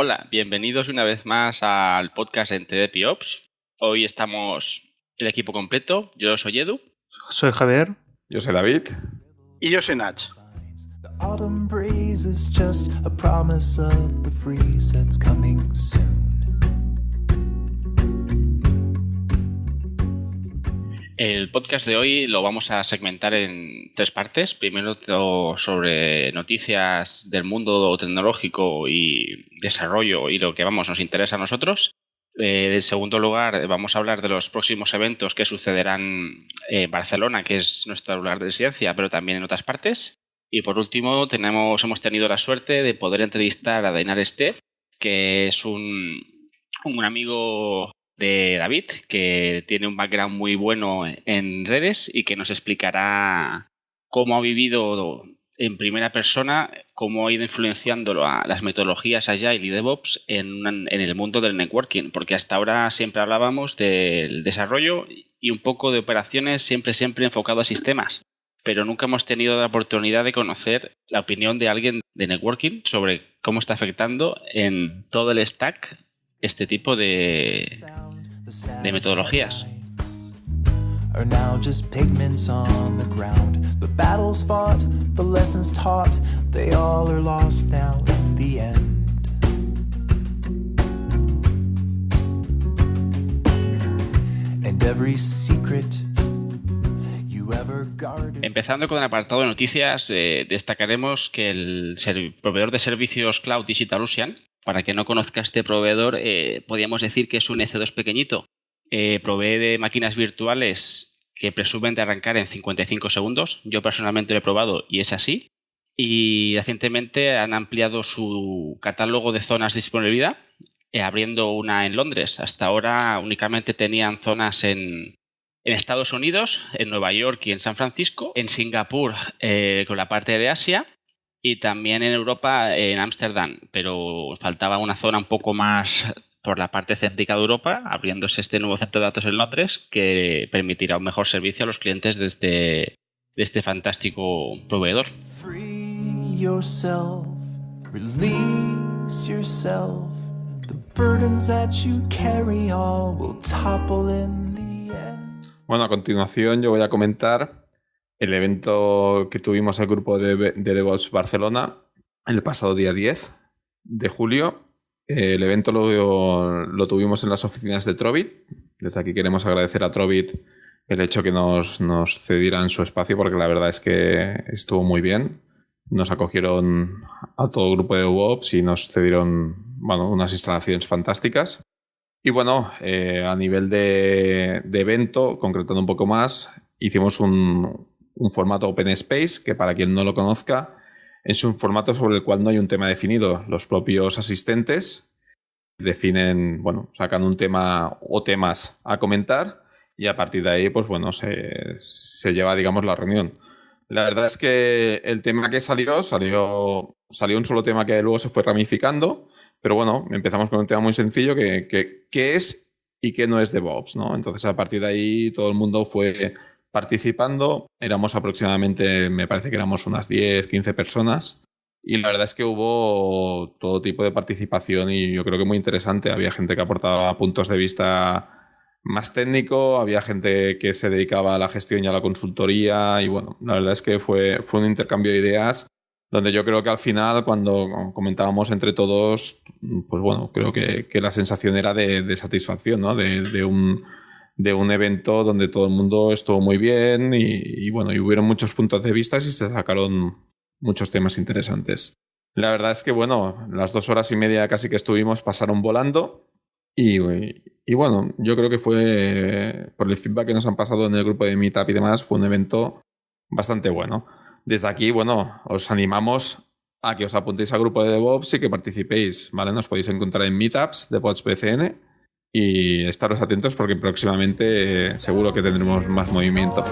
Hola, bienvenidos una vez más al podcast de DevOps. Hoy estamos el equipo completo. Yo soy Edu. Soy Javier. Yo soy David. Y yo soy Nach. Autumn breeze is just a promise of the freeze that's coming soon. El podcast de hoy lo vamos a segmentar en tres partes. Primero sobre noticias del mundo tecnológico y desarrollo y lo que nos interesa a nosotros. En segundo lugar, vamos a hablar de los próximos eventos que sucederán en Barcelona, que es nuestro lugar de residencia, pero también en otras partes. Y por último, hemos tenido la suerte de poder entrevistar a Dainar Este, que es un amigo de David, que tiene un background muy bueno en redes y que nos explicará cómo ha vivido en primera persona, cómo ha ido influenciando a las metodologías Agile y DevOps en el mundo del networking, porque hasta ahora siempre hablábamos del desarrollo y un poco de operaciones siempre enfocado a sistemas, pero nunca hemos tenido la oportunidad de conocer la opinión de alguien de networking sobre cómo está afectando en todo el stack este tipo de metodologías. Are now just pigments on the ground. The battles fought, the lessons taught, they all are lost now in the end. And every secret you ever guarded. Empezando con el apartado de noticias, destacaremos que el proveedor de servicios Cloud DigitalOcean, para quien no conozca este proveedor, podríamos decir que es un EC2 pequeñito. Provee de máquinas virtuales que presumen de arrancar en 55 segundos. Yo personalmente lo he probado y es así. Y recientemente han ampliado su catálogo de zonas de disponibilidad, abriendo una en Londres. Hasta ahora únicamente tenían zonas en Estados Unidos, en Nueva York y en San Francisco, en Singapur con la parte de Asia y también en Europa, en Ámsterdam. Pero faltaba una zona un poco más por la parte céntrica de Europa, abriéndose este nuevo centro de datos en Londres que permitirá un mejor servicio a los clientes de este fantástico proveedor. Free yourself, release yourself. The burdens that you carry all will topple in the end. Bueno, a continuación yo voy a comentar el evento que tuvimos el grupo de DevOps Barcelona el pasado día 10 de julio. El evento lo tuvimos en las oficinas de Trovit. Desde aquí queremos agradecer a Trovit el hecho que nos cedieran su espacio, porque la verdad es que estuvo muy bien. Nos acogieron a todo el grupo de DevOps y nos cedieron unas instalaciones fantásticas. Y a nivel de evento, concretando un poco más, hicimos un formato Open Space, que para quien no lo conozca, es un formato sobre el cual no hay un tema definido. Los propios asistentes definen, sacan un tema o temas a comentar y a partir de ahí, se lleva, la reunión. La verdad es que el tema que salió un solo tema que luego se fue ramificando, pero empezamos con un tema muy sencillo que es y qué no es DevOps, ¿no? Entonces, a partir de ahí, todo el mundo fue participando. Éramos aproximadamente, me parece que éramos unas 10, 15 personas. Y la verdad es que hubo todo tipo de participación y yo creo que muy interesante. Había gente que aportaba puntos de vista más técnico, había gente que se dedicaba a la gestión y a la consultoría y la verdad es que fue un intercambio de ideas donde yo creo que al final, cuando comentábamos entre todos, creo que la sensación era de satisfacción, ¿no? De un evento donde todo el mundo estuvo muy bien y hubieron muchos puntos de vista y se sacaron muchos temas interesantes. La verdad es que, las 2 horas y media casi que estuvimos pasaron volando y yo creo que fue, por el feedback que nos han pasado en el grupo de Meetup y demás, fue un evento bastante bueno. Desde aquí, os animamos a que os apuntéis al grupo de DevOps y que participéis, ¿vale? Nos podéis encontrar en Meetups, DevOps BCN, y estaros atentos porque próximamente seguro que tendremos más movimiento.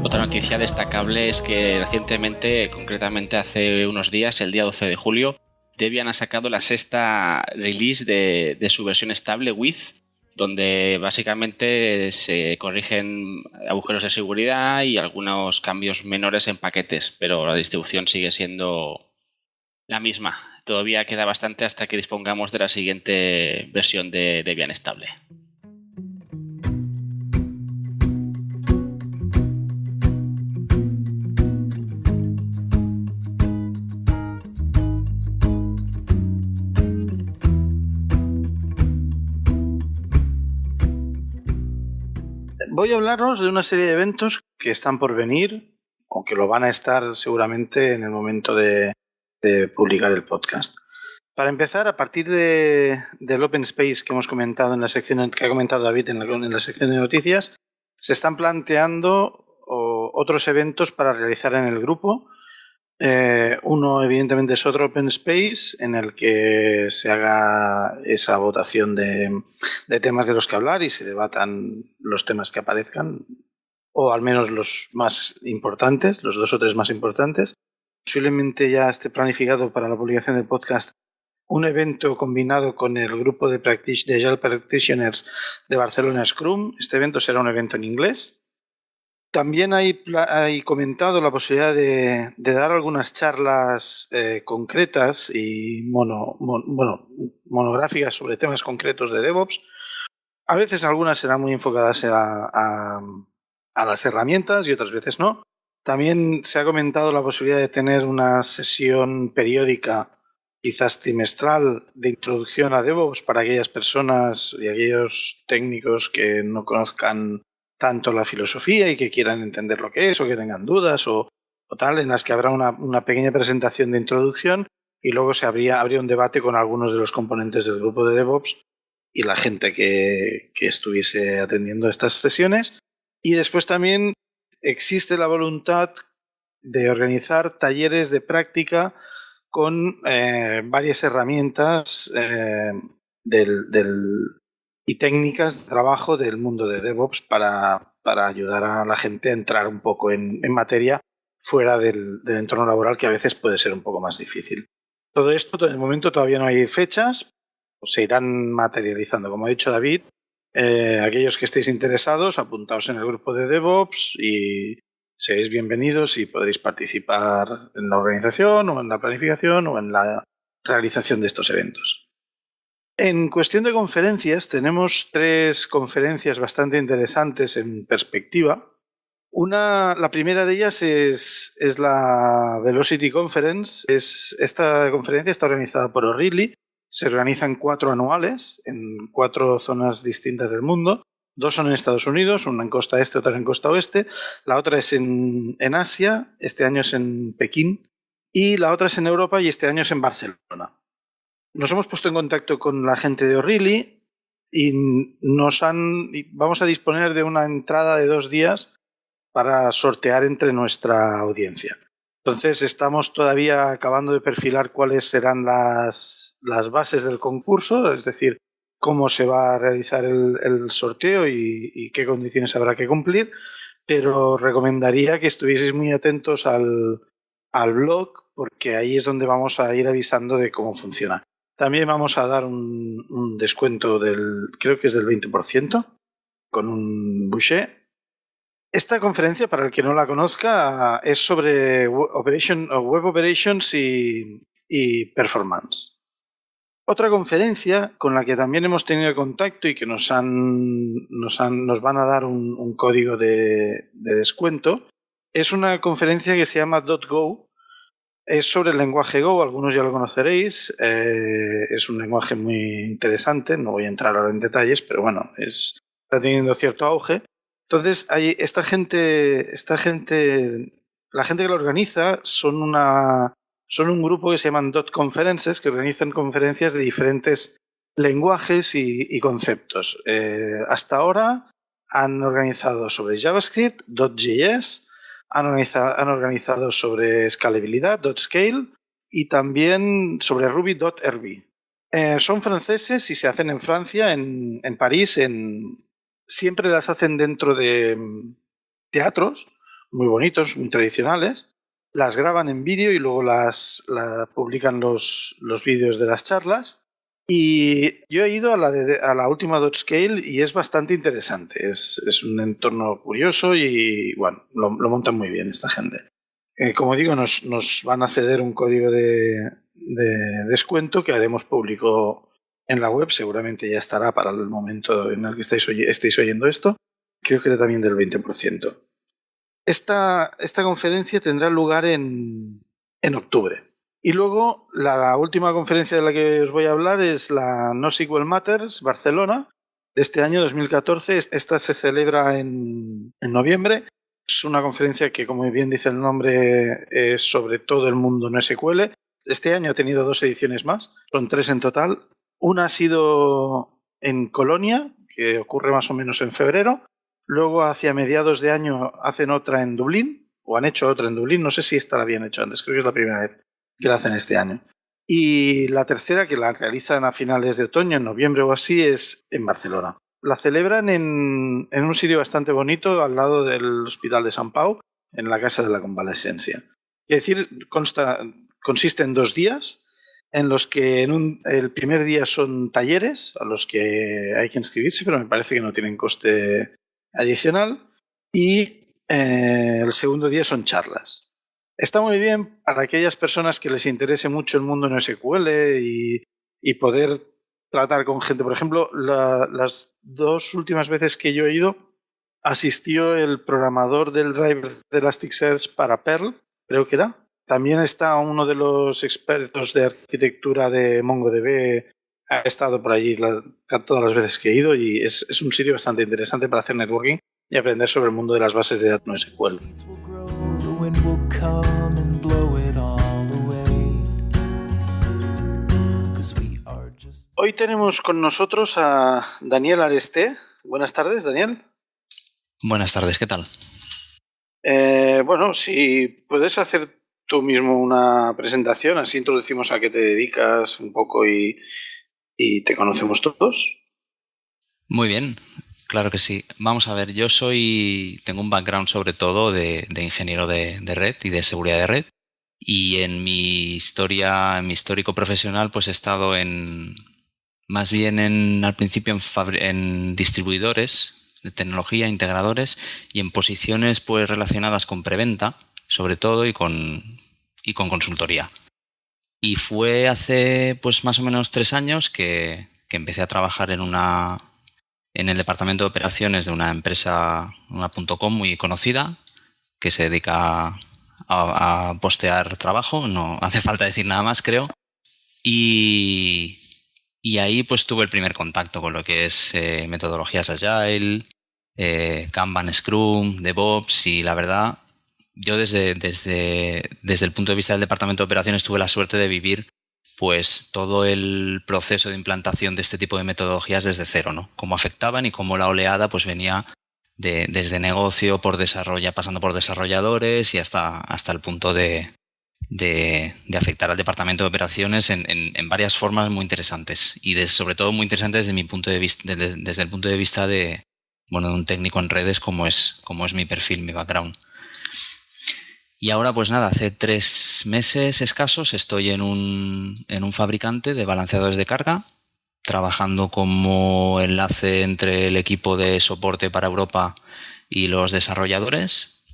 Otra noticia destacable es que recientemente, concretamente hace unos días, el día 12 de julio, Debian ha sacado la 6ª release de su versión estable with donde básicamente se corrigen agujeros de seguridad y algunos cambios menores en paquetes, pero la distribución sigue siendo la misma. Todavía queda bastante hasta que dispongamos de la siguiente versión de Debian estable. Voy a hablaros de una serie de eventos que están por venir o que lo van a estar seguramente en el momento de publicar el podcast. Para empezar, a partir del Open Space que hemos comentado en la sección que ha comentado David en la sección de noticias, se están planteando otros eventos para realizar en el grupo. Uno, evidentemente, es otro Open Space en el que se haga esa votación de temas de los que hablar y se debatan los temas que aparezcan, o al menos los más importantes, los 2 o 3 más importantes. Posiblemente ya esté planificado para la publicación del podcast un evento combinado con el grupo de Agile Practitioners de Barcelona Scrum. Este evento será un evento en inglés. También hay comentado la posibilidad de dar algunas charlas concretas y monográficas sobre temas concretos de DevOps. A veces algunas serán muy enfocadas a las herramientas y otras veces no. También se ha comentado la posibilidad de tener una sesión periódica, quizás trimestral, de introducción a DevOps para aquellas personas y aquellos técnicos que no conozcan tanto la filosofía y que quieran entender lo que es o que tengan dudas o tal, en las que habrá una pequeña presentación de introducción y luego habría un debate con algunos de los componentes del grupo de DevOps y la gente que estuviese atendiendo estas sesiones. Y después también existe la voluntad de organizar talleres de práctica con varias herramientas y técnicas de trabajo del mundo de DevOps para ayudar a la gente a entrar un poco en materia fuera del entorno laboral, que a veces puede ser un poco más difícil. Todo esto, en el momento todavía no hay fechas, se irán materializando. Como ha dicho David, aquellos que estéis interesados, apuntaos en el grupo de DevOps y seréis bienvenidos y podréis participar en la organización o en la planificación o en la realización de estos eventos. En cuestión de conferencias, tenemos 3 conferencias bastante interesantes en perspectiva. La primera de ellas es la Velocity Conference. Esta conferencia está organizada por O'Reilly. Se organizan 4 anuales en 4 zonas distintas del mundo. 2 son en Estados Unidos, una en costa este, otra en costa oeste. La otra es en Asia, este año es en Pekín. Y la otra es en Europa y este año es en Barcelona. Nos hemos puesto en contacto con la gente de O'Reilly y vamos a disponer de una entrada de 2 días para sortear entre nuestra audiencia. Entonces estamos todavía acabando de perfilar cuáles serán las bases del concurso, es decir, cómo se va a realizar el sorteo y qué condiciones habrá que cumplir, pero recomendaría que estuvieseis muy atentos al blog porque ahí es donde vamos a ir avisando de cómo funciona. También vamos a dar un descuento creo que es del 20%, con un boucher. Esta conferencia, para el que no la conozca, es sobre Web Operations y Performance. Otra conferencia con la que también hemos tenido contacto y que nos van a dar un código de descuento es una conferencia que se llama .go. Es sobre el lenguaje Go, algunos ya lo conoceréis. Es un lenguaje muy interesante, no voy a entrar ahora en detalles, pero bueno, está teniendo cierto auge. Entonces, la gente que lo organiza son un grupo que se llaman .conferences, que organizan conferencias de diferentes lenguajes y conceptos. Hasta ahora han organizado sobre JavaScript, .js, han organizado sobre escalabilidad, .scale, y también sobre Ruby, .rb. Son franceses y se hacen en Francia, en París. Siempre las hacen dentro de teatros muy bonitos, muy tradicionales. Las graban en vídeo y luego publican los vídeos de las charlas. Y yo he ido a la última Dotscale y es bastante interesante. Es un entorno curioso y bueno, lo montan muy bien esta gente. Como digo, nos van a ceder un código de descuento que haremos público en la web. Seguramente ya estará para el momento en el que estéis oyendo esto. Creo que era también del 20%. Esta conferencia tendrá lugar en octubre. Y luego la última conferencia de la que os voy a hablar es la NoSQL Matters Barcelona de este año 2014. Esta se celebra en noviembre. Es una conferencia que, como bien dice el nombre, es sobre todo el mundo NoSQL. Este año ha tenido 2 ediciones más, son 3 en total. Una ha sido en Colonia, que ocurre más o menos en febrero. Luego, hacia mediados de año, hacen otra en Dublín, o han hecho otra en Dublín. No sé si esta la habían hecho antes, creo que es la primera vez que la hacen este año. Y la tercera, que la realizan a finales de otoño, en noviembre o así, es en Barcelona. La celebran en un sitio bastante bonito, al lado del Hospital de Sant Pau, en la Casa de la Convalescencia. Es decir, consiste en 2 días, en los que el primer día son talleres, a los que hay que inscribirse, pero me parece que no tienen coste adicional, y el segundo día son charlas. Está muy bien para aquellas personas que les interese mucho el mundo NoSQL y poder tratar con gente. Por ejemplo, las 2 últimas veces que yo he ido, asistió el programador del driver de Elasticsearch para Perl, creo que era. También está uno de los expertos de arquitectura de MongoDB, ha estado por allí todas las veces que he ido, y es un sitio bastante interesante para hacer networking y aprender sobre el mundo de las bases de datos NoSQL. Hoy tenemos con nosotros a Daniel Aresté. Buenas tardes, Daniel. Buenas tardes, ¿qué tal? Bueno, si puedes hacer tú mismo una presentación, así introducimos a qué te dedicas un poco y te conocemos todos. Muy bien, claro que sí. Vamos a ver, yo tengo un background sobre todo de ingeniero de red y de seguridad de red. Y en mi histórico profesional, pues he estado más bien al principio en distribuidores de tecnología, integradores, y en posiciones pues relacionadas con preventa, sobre todo, y con consultoría. Y fue hace pues más o menos 3 años que empecé a trabajar en el departamento de operaciones de una empresa, una .com muy conocida, que se dedica a postear trabajo, no hace falta decir nada más, creo. Y ahí pues tuve el primer contacto con lo que es metodologías Agile, Kanban, Scrum, DevOps, y la verdad, yo desde el punto de vista del departamento de operaciones tuve la suerte de vivir pues todo el proceso de implantación de este tipo de metodologías desde cero, ¿no? Cómo afectaban y cómo la oleada pues venía desde negocio, por desarrollo, pasando por desarrolladores y hasta el punto de afectar al departamento de operaciones en varias formas muy interesantes, y sobre todo muy interesantes desde mi punto de vista, desde el punto de vista de un técnico en redes, como es mi perfil, mi background. Y ahora pues nada, hace 3 meses escasos estoy en un fabricante de balanceadores de carga, trabajando como enlace entre el equipo de soporte para Europa y los desarrolladores,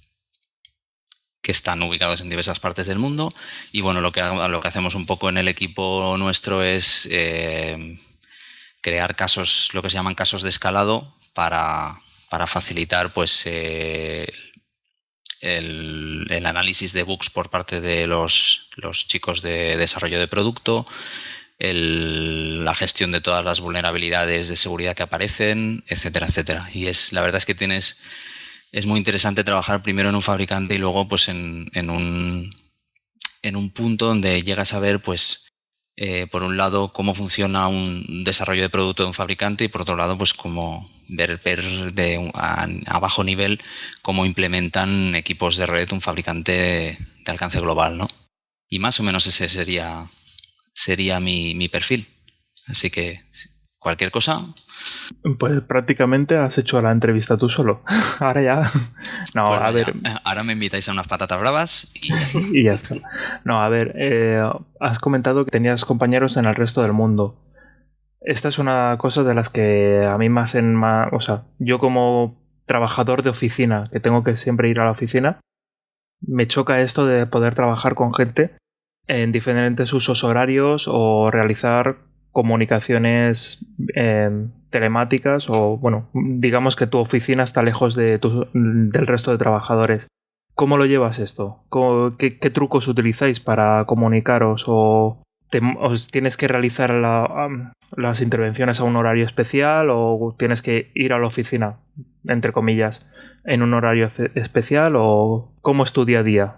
que están ubicados en diversas partes del mundo. Y bueno, lo que hacemos un poco en el equipo nuestro es crear casos, lo que se llaman casos de escalado, para facilitar pues el análisis de bugs por parte de los chicos de desarrollo de producto, la gestión de todas las vulnerabilidades de seguridad que aparecen, etcétera, etcétera. Y la verdad es que es muy interesante trabajar primero en un fabricante y luego pues en un punto donde llegas a ver pues por un lado cómo funciona un desarrollo de producto de un fabricante, y por otro lado pues cómo ver a bajo nivel cómo implementan equipos de red un fabricante de alcance global, ¿no? Y más o menos ese sería mi perfil. Así que cualquier cosa. Pues prácticamente has hecho la entrevista tú solo. Ahora ya. No, pues a ver. Ahora me invitáis a unas patatas bravas y ya está. No, a ver. Has comentado que tenías compañeros en el resto del mundo. esta es una cosa de las que a mí me hacen más... O sea, yo como trabajador de oficina, que tengo que siempre ir a la oficina, me choca esto de poder trabajar con gente en diferentes usos horarios o realizar comunicaciones telemáticas o, bueno, digamos que tu oficina está lejos del resto de trabajadores. ¿Cómo lo llevas esto? ¿Qué trucos utilizáis para comunicaros o os tienes que realizar las intervenciones a un horario especial o tienes que ir a la oficina, entre comillas, en un horario especial o cómo es tu día a día?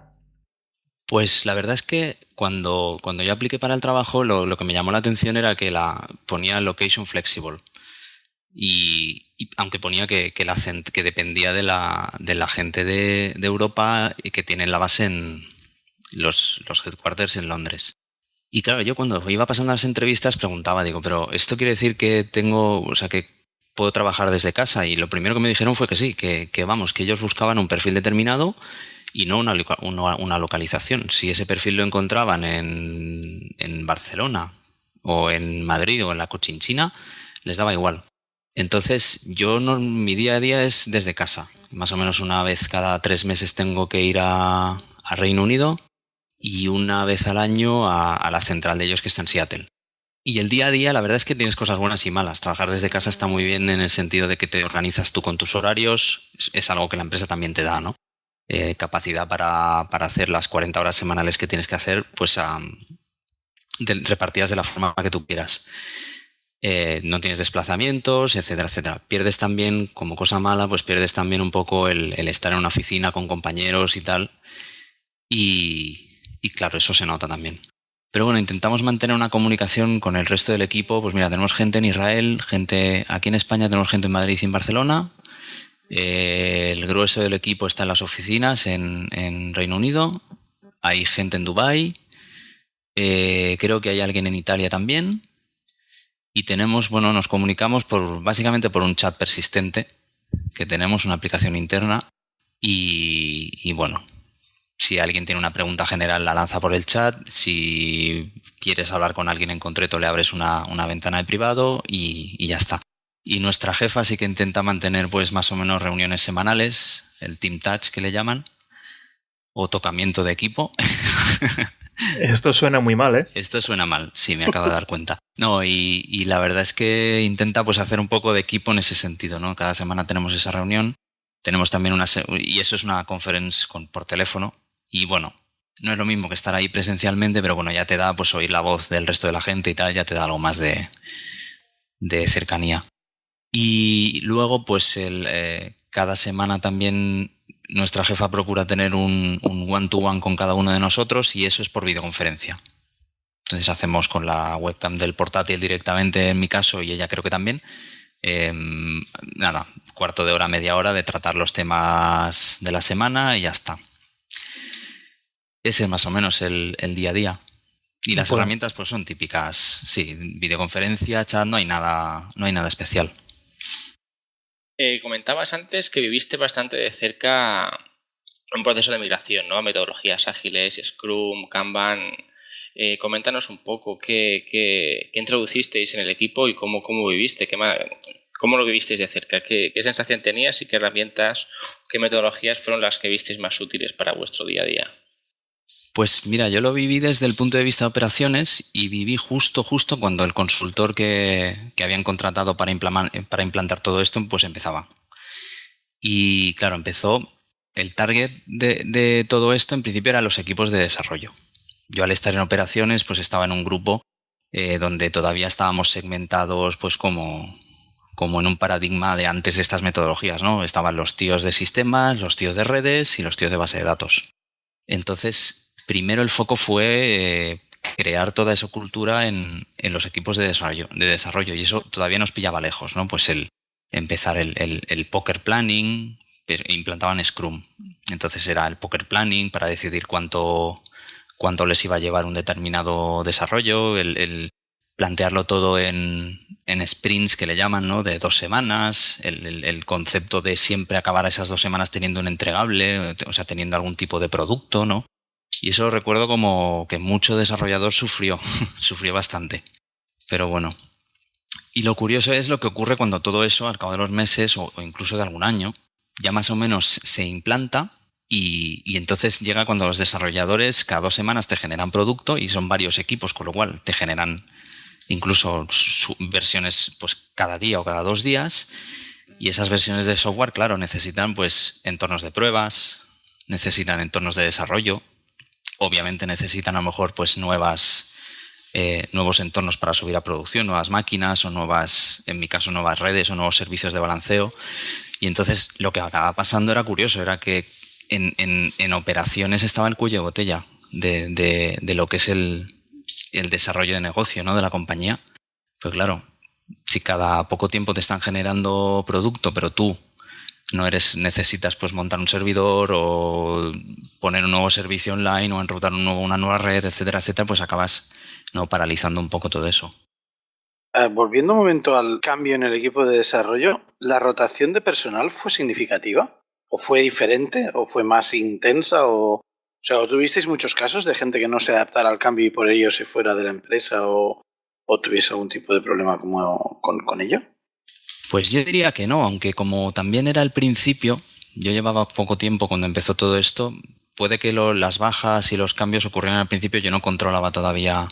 Pues la verdad es que cuando yo apliqué para el trabajo, lo que me llamó la atención era que ponía location flexible. Y aunque ponía que dependía de la gente de Europa y que tienen la base en los headquarters en Londres. Y claro, yo cuando iba pasando las entrevistas preguntaba, digo, pero ¿esto quiere decir que que puedo trabajar desde casa? Y lo primero que me dijeron fue que sí, que ellos buscaban un perfil determinado y no una localización. Si ese perfil lo encontraban en Barcelona o en Madrid o en la Cochinchina, les daba igual. Entonces, mi día a día es desde casa. Más o menos una vez cada 3 meses tengo que ir a Reino Unido y una vez al año a la central de ellos que está en Seattle. Y el día a día, la verdad es que tienes cosas buenas y malas. Trabajar desde casa está muy bien en el sentido de que te organizas tú con tus horarios. Es algo que la empresa también te da, ¿no? Capacidad para hacer las 40 horas semanales que tienes que hacer, pues repartidas de la forma que tú quieras. No tienes desplazamientos, etcétera, etcétera. Pierdes también, como cosa mala, pues pierdes también un poco el estar en una oficina con compañeros y tal. Y claro, eso se nota también. Pero bueno, intentamos mantener una comunicación con el resto del equipo. Pues mira, tenemos gente en Israel, gente aquí en España, tenemos gente en Madrid y en Barcelona. El grueso del equipo está en las oficinas en Reino Unido. Hay gente en Dubái. Creo que hay alguien en Italia también. Y nos comunicamos básicamente por un chat persistente, que tenemos una aplicación interna. Y bueno, si alguien tiene una pregunta general, la lanza por el chat. Si quieres hablar con alguien en concreto, le abres una ventana de privado y ya está. Y nuestra jefa sí que intenta mantener pues más o menos reuniones semanales, el Team Touch que le llaman, o tocamiento de equipo. Esto suena muy mal, ¿eh? Esto suena mal, sí, me acabo de dar cuenta. No, y la verdad es que intenta pues hacer un poco de equipo en ese sentido, ¿no? Cada semana tenemos esa reunión. Tenemos también y eso es una conference por teléfono. Y bueno, no es lo mismo que estar ahí presencialmente, pero bueno, ya te da pues oír la voz del resto de la gente y tal, ya te da algo más de cercanía. Y luego pues cada semana también nuestra jefa procura tener un one-to-one con cada uno de nosotros y eso es por videoconferencia. Entonces hacemos con la webcam del portátil directamente en mi caso y ella creo que también. Cuarto de hora, media hora de tratar los temas de la semana y ya está. Ese es más o menos el día a día. Y las herramientas pues son típicas, sí, videoconferencia, chat, no hay nada especial. Comentabas antes que viviste bastante de cerca un proceso de migración, ¿no? Metodologías ágiles, Scrum, Kanban. Coméntanos un poco qué introducisteis en el equipo y cómo viviste, cómo lo vivisteis de cerca, qué sensación tenías y qué herramientas, qué metodologías fueron las que visteis más útiles para vuestro día a día. Pues mira, yo lo viví desde el punto de vista de operaciones y viví justo cuando el consultor que habían contratado para implantar todo esto pues empezaba. Y claro, empezó el target de todo esto en principio eran los equipos de desarrollo. Yo al estar en operaciones pues estaba en un grupo donde todavía estábamos segmentados pues como en un paradigma de antes de estas metodologías, ¿no? Estaban los tíos de sistemas, los tíos de redes y los tíos de base de datos. Entonces, primero el foco fue crear toda esa cultura en los equipos de desarrollo y eso todavía nos pillaba lejos, ¿no? Pues empezar el poker planning, implantaban Scrum. Entonces era el poker planning para decidir cuánto les iba a llevar un determinado desarrollo, el plantearlo todo en sprints que le llaman, ¿no? De 2 semanas, el concepto de siempre acabar esas 2 semanas teniendo un entregable, o sea, teniendo algún tipo de producto, ¿no? Y eso recuerdo como que mucho desarrollador sufrió bastante. Pero bueno. Y lo curioso es lo que ocurre cuando todo eso, al cabo de los meses o incluso de algún año, ya más o menos se implanta y entonces llega cuando los desarrolladores cada 2 semanas te generan producto y son varios equipos, con lo cual te generan incluso versiones pues cada día o cada 2 días, y esas versiones de software, claro, necesitan pues entornos de pruebas, necesitan entornos de desarrollo, obviamente necesitan a lo mejor pues nuevos entornos para subir a producción, nuevas máquinas o en mi caso nuevas redes o nuevos servicios de balanceo. Y entonces lo que acababa pasando era curioso, era que en operaciones estaba el cuello de botella de lo que es el desarrollo de negocio, ¿no?, de la compañía. Pues claro, si cada poco tiempo te están generando producto, pero tú no necesitas pues montar un servidor o poner un nuevo servicio online o enrutar una nueva red, etcétera, etcétera, pues acabas paralizando un poco todo eso. Volviendo un momento al cambio en el equipo de desarrollo, ¿la rotación de personal fue significativa? ¿O fue diferente? ¿O fue más intensa? ¿O tuvisteis muchos casos de gente que no se adaptara al cambio y por ello se fuera de la empresa o tuviese algún tipo de problema con ello? Pues yo diría que no, aunque como también era el principio, yo llevaba poco tiempo cuando empezó todo esto, puede que las bajas y los cambios ocurrieran al principio, yo no controlaba todavía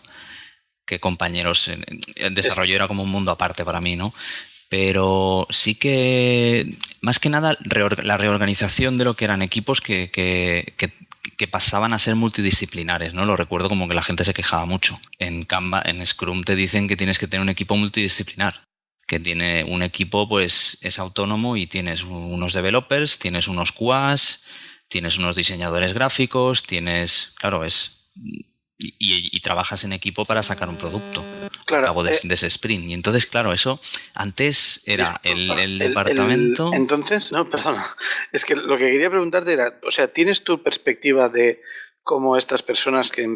qué compañeros, el desarrollo era como un mundo aparte para mí, ¿no? Pero sí que, más que nada, la reorganización de lo que eran equipos que pasaban a ser multidisciplinares, ¿no? Lo recuerdo como que la gente se quejaba mucho. En Kanban, en Scrum te dicen que tienes que tener un equipo multidisciplinar, que tiene un equipo, pues es autónomo y tienes unos developers, tienes unos QAs, tienes unos diseñadores gráficos, y trabajas en equipo para sacar un producto al cabo de ese sprint. Y entonces, claro, eso antes era el departamento... Entonces, no, perdona. Es que lo que quería preguntarte era, o sea, ¿tienes tu perspectiva de cómo estas personas que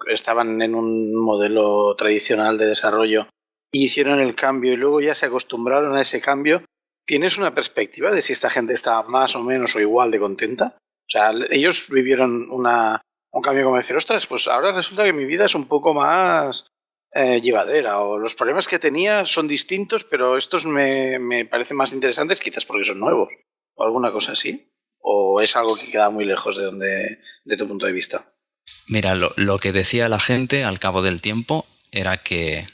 estaban en un modelo tradicional de desarrollo y hicieron el cambio y luego ya se acostumbraron a ese cambio? ¿Tienes una perspectiva de si esta gente estaba más o menos o igual de contenta? O sea, ellos vivieron un cambio como decir, ostras, pues ahora resulta que mi vida es un poco más llevadera, o los problemas que tenía son distintos, pero estos me parecen más interesantes quizás porque son nuevos, o alguna cosa así, o es algo que queda muy lejos de tu punto de vista. Mira, lo que decía la gente al cabo del tiempo era que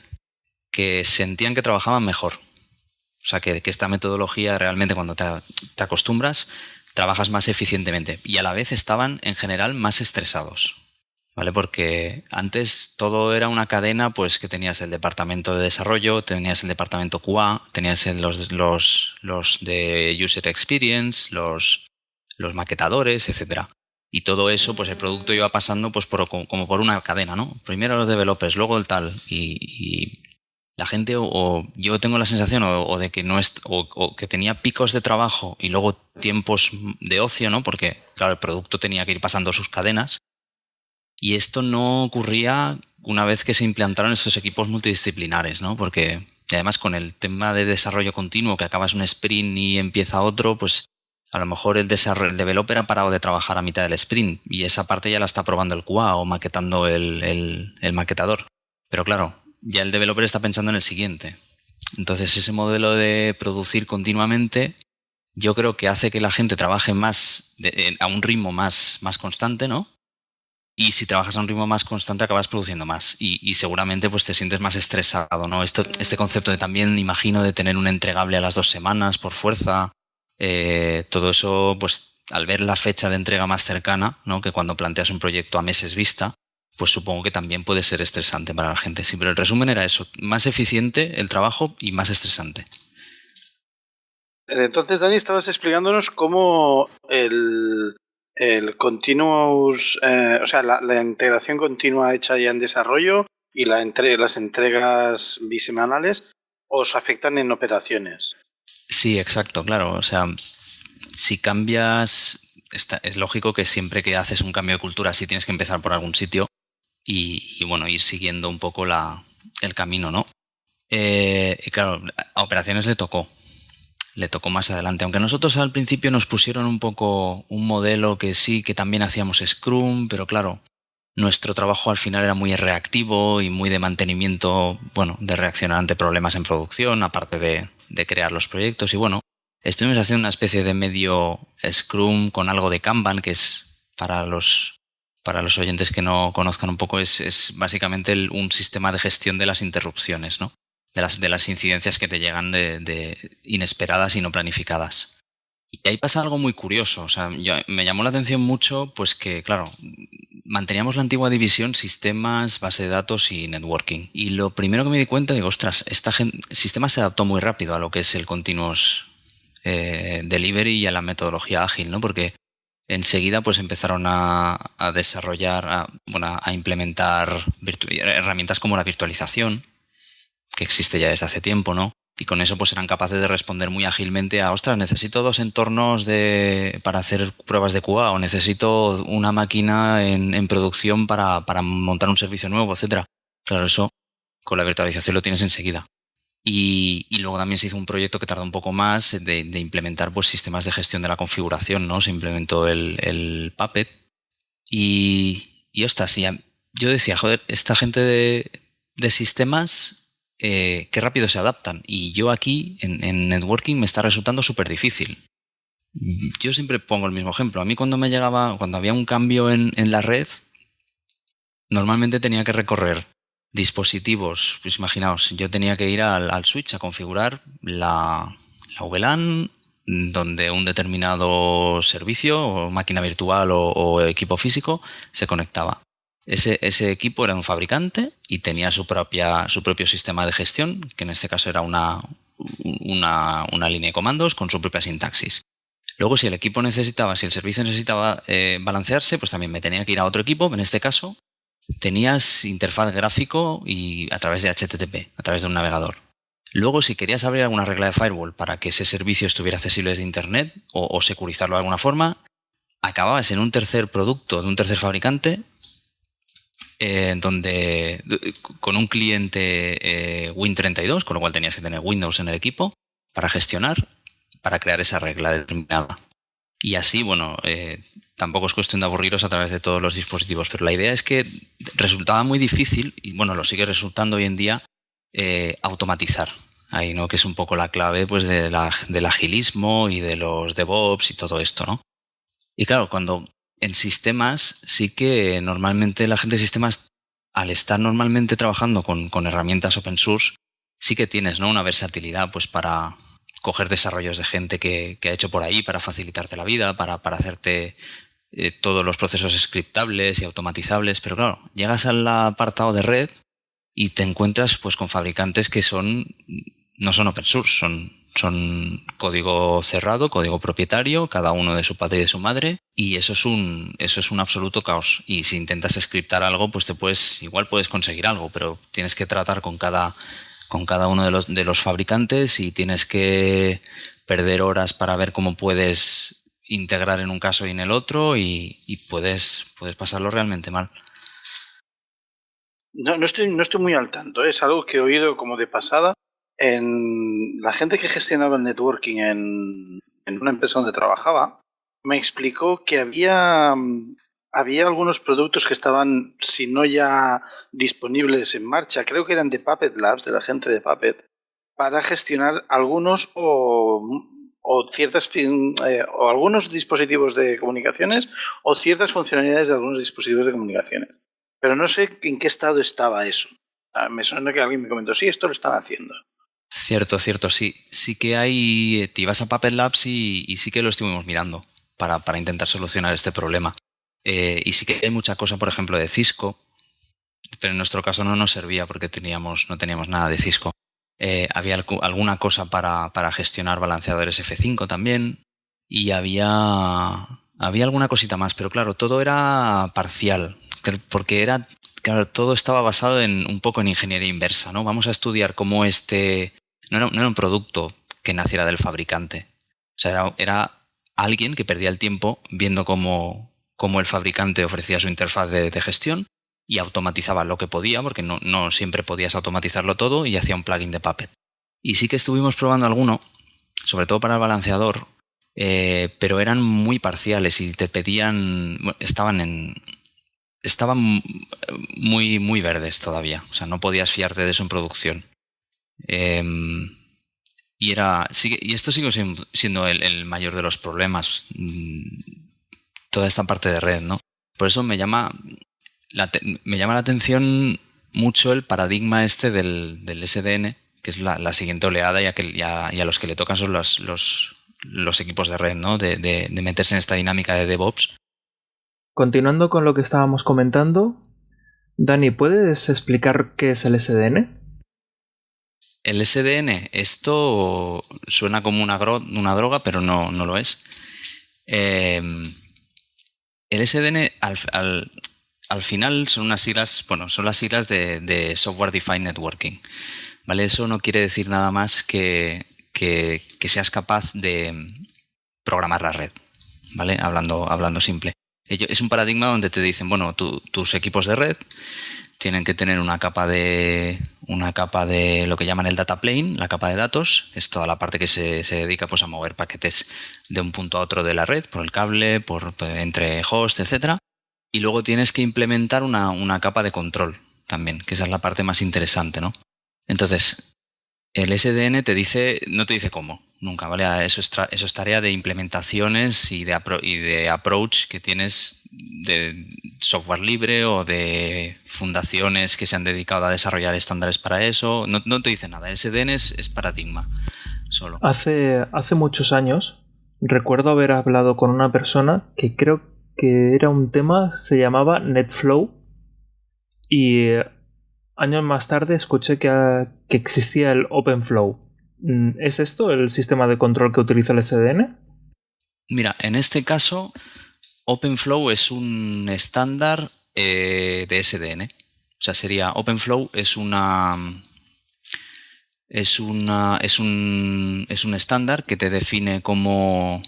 sentían que trabajaban mejor. O sea, que esta metodología realmente cuando te acostumbras trabajas más eficientemente y a la vez estaban en general más estresados, ¿vale? Porque antes todo era una cadena, pues que tenías el departamento de desarrollo, tenías el departamento QA, tenías los de User Experience, los maquetadores, etcétera. Y todo eso, pues el producto iba pasando pues como por una cadena, ¿no? Primero los developers, luego el tal y la gente, o yo tengo la sensación o de que no o que tenía picos de trabajo y luego tiempos de ocio, ¿no? Porque, claro, el producto tenía que ir pasando sus cadenas. Y esto no ocurría una vez que se implantaron estos equipos multidisciplinares, ¿no? Porque además con el tema de desarrollo continuo, que acabas un sprint y empieza otro, pues a lo mejor el developer ha parado de trabajar a mitad del sprint y esa parte ya la está probando el QA o maquetando el maquetador. Pero claro, ya el developer está pensando en el siguiente. Entonces ese modelo de producir continuamente yo creo que hace que la gente trabaje más a un ritmo más constante, ¿no? Y si trabajas a un ritmo más constante acabas produciendo más y seguramente pues te sientes más estresado, ¿no? Este concepto de también, imagino, de tener un entregable a las 2 semanas por fuerza, todo eso, pues al ver la fecha de entrega más cercana, ¿no? Que cuando planteas un proyecto a meses vista, pues supongo que también puede ser estresante para la gente. Sí, pero el resumen era eso, más eficiente el trabajo y más estresante. Entonces, Dani, estabas explicándonos cómo el continuous, o sea, la integración continua hecha ya en desarrollo y las entregas bisemanales os afectan en operaciones. Sí, exacto, claro. O sea, si cambias, es lógico que siempre que haces un cambio de cultura sí tienes que empezar por algún sitio y bueno, ir siguiendo un poco el camino, ¿no? Y claro, a operaciones le tocó más adelante, aunque nosotros al principio nos pusieron un poco un modelo que sí, que también hacíamos Scrum, pero claro, nuestro trabajo al final era muy reactivo y muy de mantenimiento, bueno, de reaccionar ante problemas en producción, aparte de crear los proyectos. Y bueno, estuvimos haciendo una especie de medio Scrum con algo de Kanban, que es para los oyentes que no conozcan un poco, es básicamente un sistema de gestión de las interrupciones, ¿no? De las incidencias que te llegan de inesperadas y no planificadas. Y ahí pasa algo muy curioso. O sea, me llamó la atención mucho, pues que, claro, manteníamos la antigua división sistemas, base de datos y networking. Y lo primero que me di cuenta, digo, ostras, el sistema se adaptó muy rápido a lo que es el continuous delivery y a la metodología ágil, ¿no? Porque enseguida pues empezaron a desarrollar, a implementar herramientas como la virtualización, que existe ya desde hace tiempo, ¿no? Y con eso pues eran capaces de responder muy ágilmente a, ostras, necesito 2 entornos para hacer pruebas de QA, o necesito una máquina en producción para montar un servicio nuevo, etcétera. Claro, eso con la virtualización lo tienes enseguida. Y luego también se hizo un proyecto que tardó un poco más de implementar pues sistemas de gestión de la configuración, ¿no? Se implementó el Puppet. Y ostras, yo decía, joder, esta gente de sistemas, qué rápido se adaptan. Y yo aquí, en networking, me está resultando súper difícil. Yo siempre pongo el mismo ejemplo. A mí cuando había un cambio en la red, normalmente tenía que recorrer dispositivos. Pues imaginaos, yo tenía que ir al switch a configurar la VLAN donde un determinado servicio o máquina virtual o equipo físico se conectaba. Ese equipo era un fabricante y tenía su propio sistema de gestión, que en este caso era una línea de comandos con su propia sintaxis. Luego, si el servicio necesitaba balancearse, pues también me tenía que ir a otro equipo. En este caso, tenías interfaz gráfico y a través de HTTP, a través de un navegador. Luego, si querías abrir alguna regla de firewall para que ese servicio estuviera accesible desde Internet o securizarlo de alguna forma, acababas en un tercer producto de un tercer fabricante, donde con un cliente Win32, con lo cual tenías que tener Windows en el equipo para gestionar, para crear esa regla determinada. Y así, bueno, tampoco es cuestión de aburriros a través de todos los dispositivos, pero la idea es que resultaba muy difícil, y bueno, lo sigue resultando hoy en día, automatizar. Ahí, ¿no? Que es un poco la clave pues del agilismo y de los DevOps y todo esto, ¿no? Y claro, cuando en sistemas sí que normalmente la gente de sistemas, al estar normalmente trabajando con herramientas open source, sí que tienes, ¿no? Una versatilidad pues para coger desarrollos de gente que ha hecho por ahí para facilitarte la vida, para hacerte todos los procesos scriptables y automatizables. Pero claro, llegas al apartado de red y te encuentras pues con fabricantes que no son open source, son código cerrado, código propietario, cada uno de su padre y de su madre, y eso es un absoluto caos. Y si intentas scriptar algo, pues igual puedes conseguir algo, pero tienes que tratar con cada uno de los fabricantes y tienes que perder horas para ver cómo puedes integrar en un caso y en el otro, y puedes pasarlo realmente mal. No estoy muy al tanto, es algo que he oído como de pasada. En la gente que gestionaba el networking en una empresa donde trabajaba, me explicó que había algunos productos que estaban, si no ya disponibles en marcha, creo que eran de Puppet Labs, de la gente de Puppet, para gestionar algunos o ciertas o algunos dispositivos de comunicaciones o ciertas funcionalidades de algunos dispositivos de comunicaciones. Pero no sé en qué estado estaba eso. Me suena que alguien me comentó, sí, esto lo están haciendo. Cierto, sí. Sí que hay... Te ibas a Puppet Labs y sí que lo estuvimos mirando para intentar solucionar este problema. Y sí que hay mucha cosa, por ejemplo, de Cisco, pero en nuestro caso no nos servía porque no teníamos nada de Cisco. Había alguna cosa para gestionar balanceadores F5 también, y había alguna cosita más, pero claro, todo era parcial, porque claro, todo estaba basado un poco en ingeniería inversa, ¿no? Vamos a estudiar cómo no era un producto que naciera del fabricante. O sea, era alguien que perdía el tiempo viendo cómo el fabricante ofrecía su interfaz de gestión y automatizaba lo que podía, porque no siempre podías automatizarlo todo, y hacía un plugin de Puppet. Y sí que estuvimos probando alguno, sobre todo para el balanceador, pero eran muy parciales y te pedían... Estaban estaban muy, muy verdes todavía. O sea, no podías fiarte de eso en producción. Y esto sigue siendo el mayor de los problemas. Toda esta parte de red, ¿no? Por eso me llama la atención mucho el paradigma este del SDN, que es la siguiente oleada y a los que le tocan son los equipos de red, ¿no? De meterse en esta dinámica de DevOps. Continuando con lo que estábamos comentando, Dani, ¿puedes explicar qué es el SDN? El SDN, esto suena como una droga, pero no lo es. El SDN al final son unas siglas, son las siglas de Software Defined Networking. ¿Vale? Eso no quiere decir nada más que seas capaz de programar la red, ¿vale? Hablando simple. Es un paradigma donde te dicen, bueno, tus equipos de red tienen que tener una capa de lo que llaman el data plane, la capa de datos, es toda la parte que se dedica pues a mover paquetes de un punto a otro de la red, por el cable, entre hosts, etcétera. Y luego tienes que implementar una capa de control también, que esa es la parte más interesante, ¿no? Entonces, el SDN no te dice cómo, nunca, ¿vale? Eso es tarea de implementaciones y de approach que tienes de software libre o de fundaciones que se han dedicado a desarrollar estándares para eso. No te dice nada. El SDN es paradigma solo. Hace muchos años recuerdo haber hablado con una persona que creo que era un tema, se llamaba NetFlow, y años más tarde escuché que existía el OpenFlow. ¿Es esto el sistema de control que utiliza el SDN? Mira, en este caso, OpenFlow es un estándar de SDN. O sea, sería OpenFlow es un estándar que te define cómo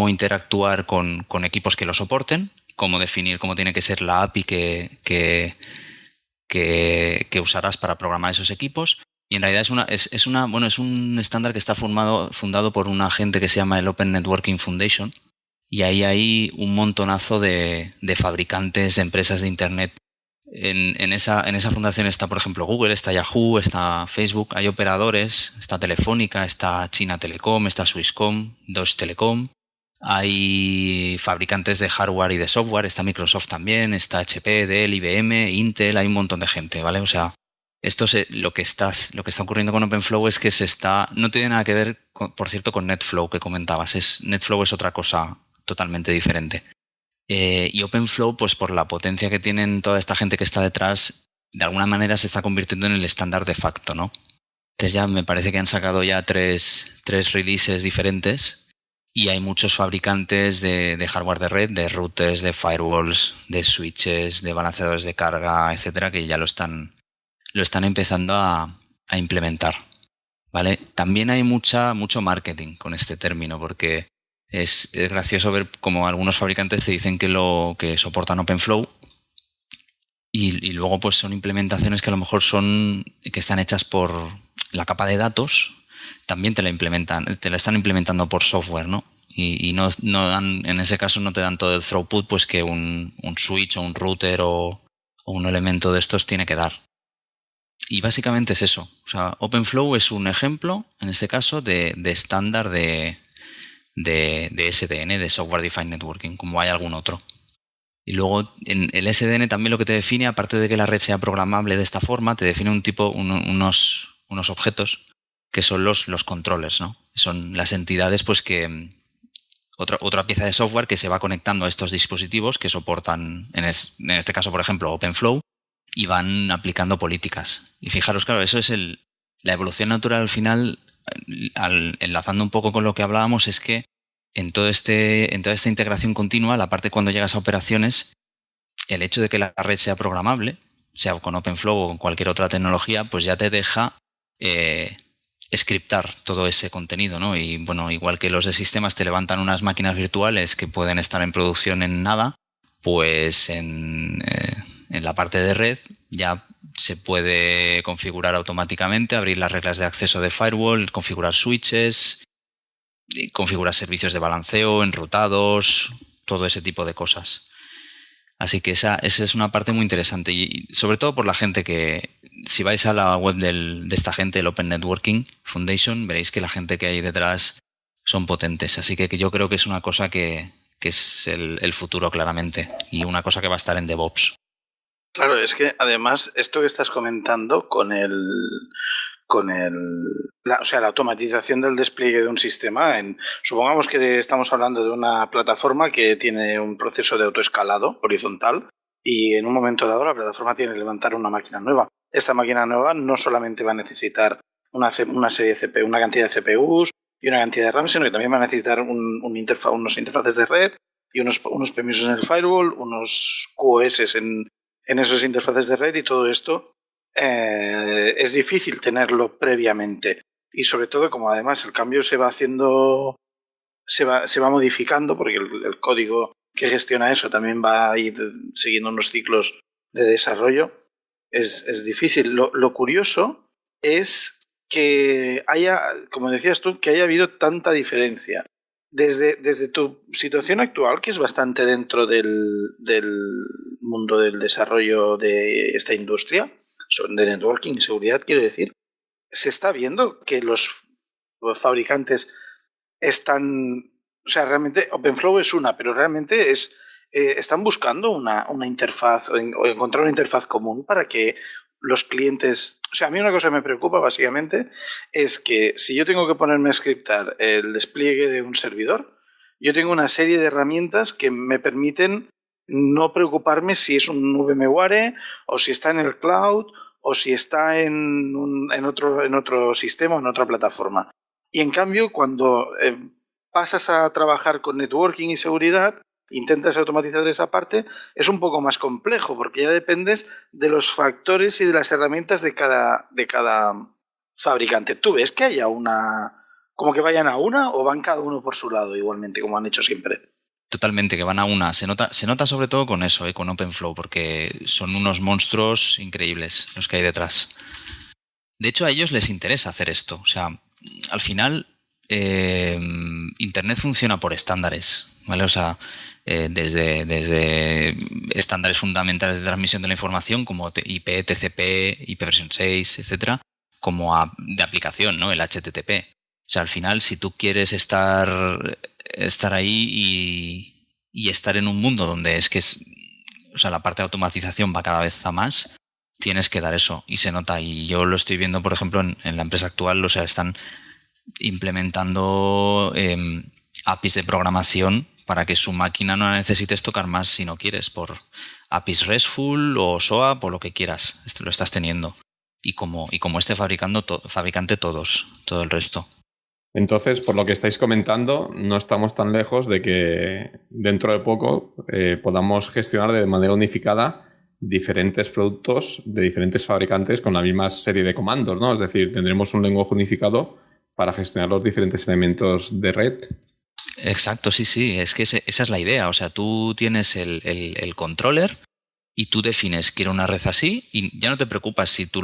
interactuar con equipos que lo soporten, cómo definir cómo tiene que ser la API que usarás para programar esos equipos. Y en realidad es un estándar que está fundado por una gente que se llama el Open Networking Foundation, y ahí hay un montonazo de fabricantes, de empresas de Internet. En esa fundación está, por ejemplo, Google, está Yahoo, está Facebook, hay operadores, está Telefónica, está China Telecom, está Swisscom, Deutsche Telekom. Hay fabricantes de hardware y de software, está Microsoft también, está HP, Dell, IBM, Intel, hay un montón de gente, ¿vale? O sea, lo que está ocurriendo con OpenFlow es que no tiene nada que ver, por cierto, con NetFlow que comentabas. NetFlow es otra cosa totalmente diferente. Y OpenFlow, pues por la potencia que tienen toda esta gente que está detrás, de alguna manera se está convirtiendo en el estándar de facto, ¿no? Entonces ya me parece que han sacado ya tres releases diferentes. Y hay muchos fabricantes de hardware de red, de routers, de firewalls, de switches, de balanceadores de carga, etcétera, que ya lo están empezando a implementar, ¿vale? También hay mucho marketing con este término, porque es gracioso ver cómo algunos fabricantes te dicen que soportan OpenFlow y luego pues son implementaciones que a lo mejor que están hechas por la capa de datos. También te la están implementando por software, ¿no? Y no dan, en ese caso no te dan todo el throughput pues que un switch o un router o un elemento de estos tiene que dar. Y básicamente es eso. O sea, OpenFlow es un ejemplo, en este caso, de estándar de SDN, de Software Defined Networking, como hay algún otro. Y luego en el SDN también lo que te define, aparte de que la red sea programable de esta forma, te define unos objetos que son los controllers, ¿no? Son las entidades pues que otra pieza de software que se va conectando a estos dispositivos que soportan, en este caso, por ejemplo, OpenFlow, y van aplicando políticas. Y fijaros, claro, eso es la evolución natural al final, enlazando un poco con lo que hablábamos, es que en toda esta integración continua, la parte cuando llegas a operaciones, el hecho de que la red sea programable, sea con OpenFlow o con cualquier otra tecnología, pues ya te deja scriptar todo ese contenido, ¿no? Y bueno, igual que los de sistemas te levantan unas máquinas virtuales que pueden estar en producción en nada, pues en la parte de red ya se puede configurar automáticamente, abrir las reglas de acceso de firewall, configurar switches, configurar servicios de balanceo, enrutados, todo ese tipo de cosas. Así que esa es una parte muy interesante y sobre todo por la gente que, si vais a la web de esta gente, el Open Networking Foundation, veréis que la gente que hay detrás son potentes. Así que yo creo que es una cosa que es el futuro claramente y una cosa que va a estar en DevOps. Claro, es que además esto que estás comentando o sea, la automatización del despliegue de un sistema, supongamos que estamos hablando de una plataforma que tiene un proceso de autoescalado horizontal y en un momento dado la plataforma tiene que levantar una máquina nueva. Esta máquina nueva no solamente va a necesitar una serie de CPU, una cantidad de CPUs y una cantidad de RAM, sino que también va a necesitar unos interfaces de red y unos permisos en el firewall, unos QoS en esos interfaces de red y todo esto. Es difícil tenerlo previamente y sobre todo como además el cambio se va modificando porque el código que gestiona eso también va a ir siguiendo unos ciclos de desarrollo, es difícil. Lo curioso es que haya, como decías tú, que haya habido tanta diferencia desde tu situación actual, que es bastante dentro del mundo del desarrollo de esta industria de networking y seguridad, quiero decir, se está viendo que los fabricantes están, o sea, realmente OpenFlow es pero realmente están buscando una interfaz o encontrar una interfaz común para que los clientes, o sea, a mí una cosa que me preocupa básicamente es que si yo tengo que ponerme a scriptar el despliegue de un servidor, yo tengo una serie de herramientas que me permiten no preocuparme si es un VMware o si está en el cloud o si está en otro sistema o en otra plataforma. Y en cambio, cuando pasas a trabajar con networking y seguridad, intentas automatizar esa parte, es un poco más complejo porque ya dependes de los factores y de las herramientas de cada fabricante. ¿Tú ves que haya como que vayan a una o van cada uno por su lado igualmente, como han hecho siempre? Totalmente, que van a una. Se nota sobre todo con eso, con OpenFlow, porque son unos monstruos increíbles los que hay detrás. De hecho, a ellos les interesa hacer esto. O sea, al final, Internet funciona por estándares, ¿vale? O sea, desde estándares fundamentales de transmisión de la información, como IP, TCP, IPv6, etcétera, como de aplicación, ¿no? El HTTP. O sea, al final, si tú quieres estar ahí y estar en un mundo donde o sea, la parte de automatización va cada vez a más, tienes que dar eso y se nota. Y yo lo estoy viendo, por ejemplo, en la empresa actual, o sea, están implementando APIs de programación para que su máquina no la necesites tocar más si no quieres, por APIs RESTful o SOAP o lo que quieras. Lo estás teniendo. Y como esté fabricante todo el resto. Entonces, por lo que estáis comentando, no estamos tan lejos de que dentro de poco podamos gestionar de manera unificada diferentes productos de diferentes fabricantes con la misma serie de comandos, ¿no? Es decir, tendremos un lenguaje unificado para gestionar los diferentes elementos de red. Exacto, sí. Es que esa es la idea. O sea, tú tienes el controller y tú defines, quiero una red así, y ya no te preocupas si tú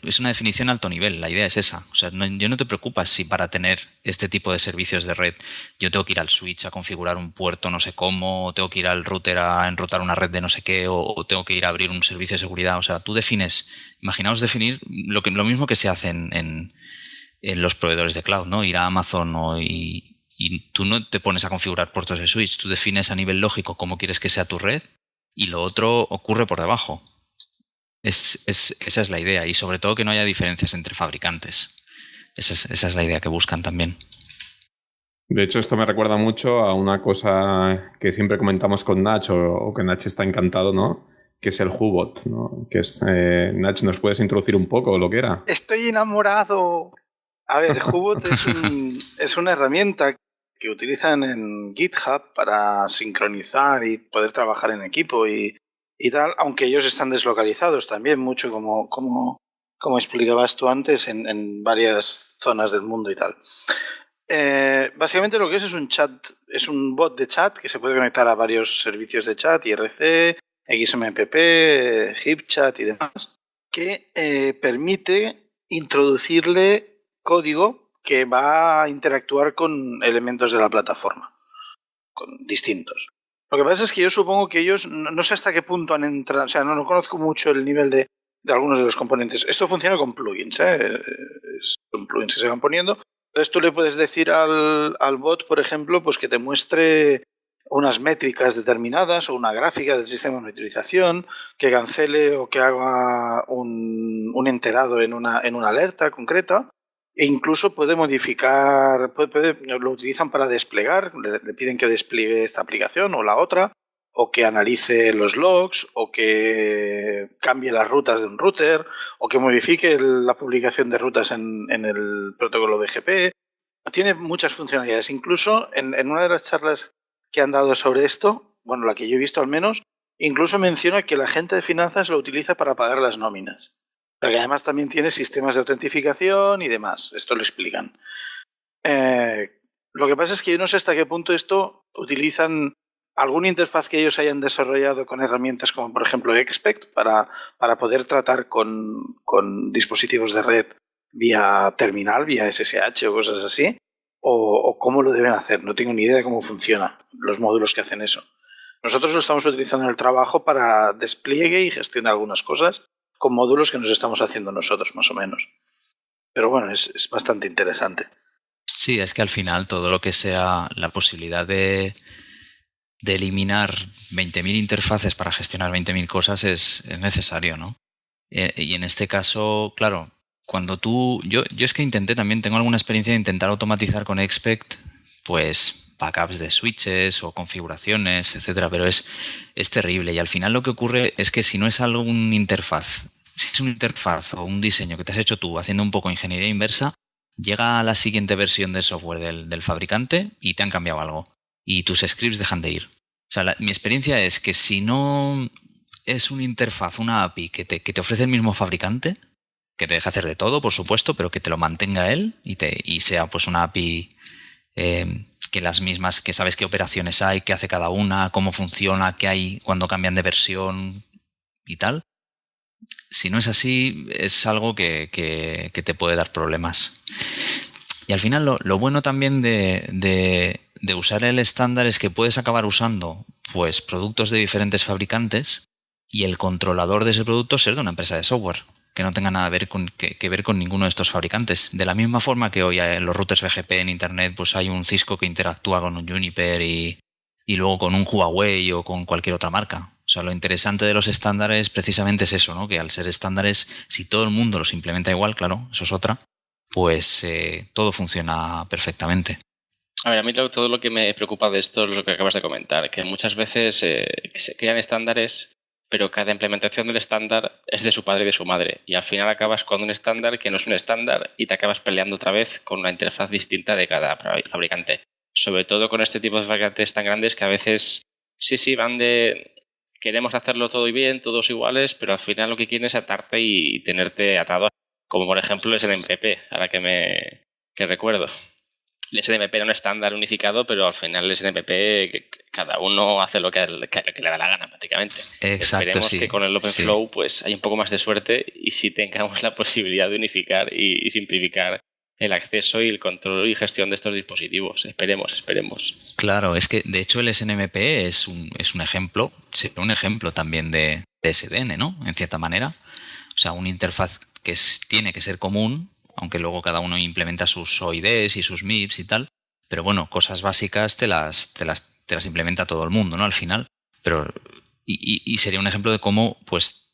es una definición alto nivel, la idea es esa. O sea, yo no te preocupas si para tener este tipo de servicios de red yo tengo que ir al switch a configurar un puerto no sé cómo, o tengo que ir al router a enrutar una red de no sé qué, o tengo que ir a abrir un servicio de seguridad. O sea, tú defines, imaginaos definir lo mismo que se hace en los proveedores de cloud, ¿no? Ir a Amazon y tú no te pones a configurar puertos de switch, tú defines a nivel lógico cómo quieres que sea tu red y lo otro ocurre por debajo. Esa es la idea y sobre todo que no haya diferencias entre fabricantes. Esa es la idea que buscan también. De hecho, esto me recuerda mucho a una cosa que siempre comentamos con Nach o que Nach está encantado, ¿no? Que es el Hubot, ¿no? Que es, Nach, ¿nos puedes introducir un poco lo que era? ¡Estoy enamorado! A ver, Hubot es una herramienta que utilizan en GitHub para sincronizar y poder trabajar en equipo y tal, aunque ellos están deslocalizados también mucho, como explicabas tú antes, en varias zonas del mundo y tal. Básicamente lo que es un chat, es un bot de chat que se puede conectar a varios servicios de chat, IRC, XMPP, HipChat y demás, que permite introducirle código que va a interactuar con elementos de la plataforma, con distintos. Lo que pasa es que yo supongo que ellos, no sé hasta qué punto han entrado, o sea, no conozco mucho el nivel de algunos de los componentes. Esto funciona con plugins, son plugins que se van poniendo. Entonces tú le puedes decir al bot, por ejemplo, pues que te muestre unas métricas determinadas o una gráfica del sistema de monitorización, que cancele o que haga un enterado en una alerta concreta, e incluso puede modificar, lo utilizan para desplegar, le piden que despliegue esta aplicación o la otra, o que analice los logs, o que cambie las rutas de un router, o que modifique la publicación de rutas en el protocolo BGP. Tiene muchas funcionalidades. Incluso en una de las charlas que han dado sobre esto, bueno, la que yo he visto al menos, incluso menciona que la gente de finanzas lo utiliza para pagar las nóminas. Pero que además también tiene sistemas de autentificación y demás. Esto lo explican. Lo que pasa es que yo no sé hasta qué punto esto utilizan alguna interfaz que ellos hayan desarrollado con herramientas como por ejemplo Expect para poder tratar con dispositivos de red vía terminal, vía SSH o cosas así, o cómo lo deben hacer. No tengo ni idea de cómo funciona los módulos que hacen eso. Nosotros lo estamos utilizando en el trabajo para despliegue y gestión de algunas cosas con módulos que nos estamos haciendo nosotros, más o menos. Pero bueno, es bastante interesante. Sí, es que al final todo lo que sea la posibilidad de eliminar 20.000 interfaces para gestionar 20.000 cosas es necesario, ¿no? Y en este caso, claro, cuando yo es que tengo alguna experiencia de intentar automatizar con Expect, pues backups de switches o configuraciones, etcétera, pero es terrible. Y al final lo que ocurre es que si no es algún interfaz, si es una interfaz o un diseño que te has hecho tú haciendo un poco ingeniería inversa, llega a la siguiente versión del software del fabricante y te han cambiado algo. Y tus scripts dejan de ir. O sea, mi experiencia es que si no es una interfaz, una API que te ofrece el mismo fabricante, que te deja hacer de todo, por supuesto, pero que te lo mantenga él y sea pues una API que las mismas, que sabes qué operaciones hay, qué hace cada una, cómo funciona, qué hay cuando cambian de versión y tal. Si no es así, es algo que te puede dar problemas. Y al final lo bueno también de usar el estándar es que puedes acabar usando pues productos de diferentes fabricantes y el controlador de ese producto ser de una empresa de software que no tenga nada que ver con ninguno de estos fabricantes. De la misma forma que hoy en los routers BGP en Internet pues hay un Cisco que interactúa con un Juniper y luego con un Huawei o con cualquier otra marca. O sea, lo interesante de los estándares precisamente es eso, ¿no? Que al ser estándares, si todo el mundo los implementa igual, claro, eso es otra, pues todo funciona perfectamente. A ver, a mí todo lo que me preocupa de esto es lo que acabas de comentar, que muchas veces se crean estándares, pero cada implementación del estándar es de su padre y de su madre, y al final acabas con un estándar que no es un estándar y te acabas peleando otra vez con una interfaz distinta de cada fabricante. Sobre todo con este tipo de fabricantes tan grandes que a veces sí van de queremos hacerlo todo bien, todos iguales, pero al final lo que quieren es atarte y tenerte atado, como por ejemplo el SNMP, ahora que recuerdo. El SNMP era un estándar unificado, pero al final el SNMP cada uno hace lo que le da la gana prácticamente. Exacto, esperemos sí, que con el OpenFlow pues hay un poco más de suerte y sí tengamos la posibilidad de unificar y simplificar el acceso y el control y gestión de estos dispositivos. Esperemos. Claro, es que de hecho el SNMP es un ejemplo, sería un ejemplo también de SDN, ¿no? En cierta manera. O sea, una interfaz que tiene que ser común, aunque luego cada uno implementa sus OIDs y sus MIPS y tal. Pero bueno, cosas básicas te las implementa todo el mundo, ¿no? Al final. Pero y sería un ejemplo de cómo pues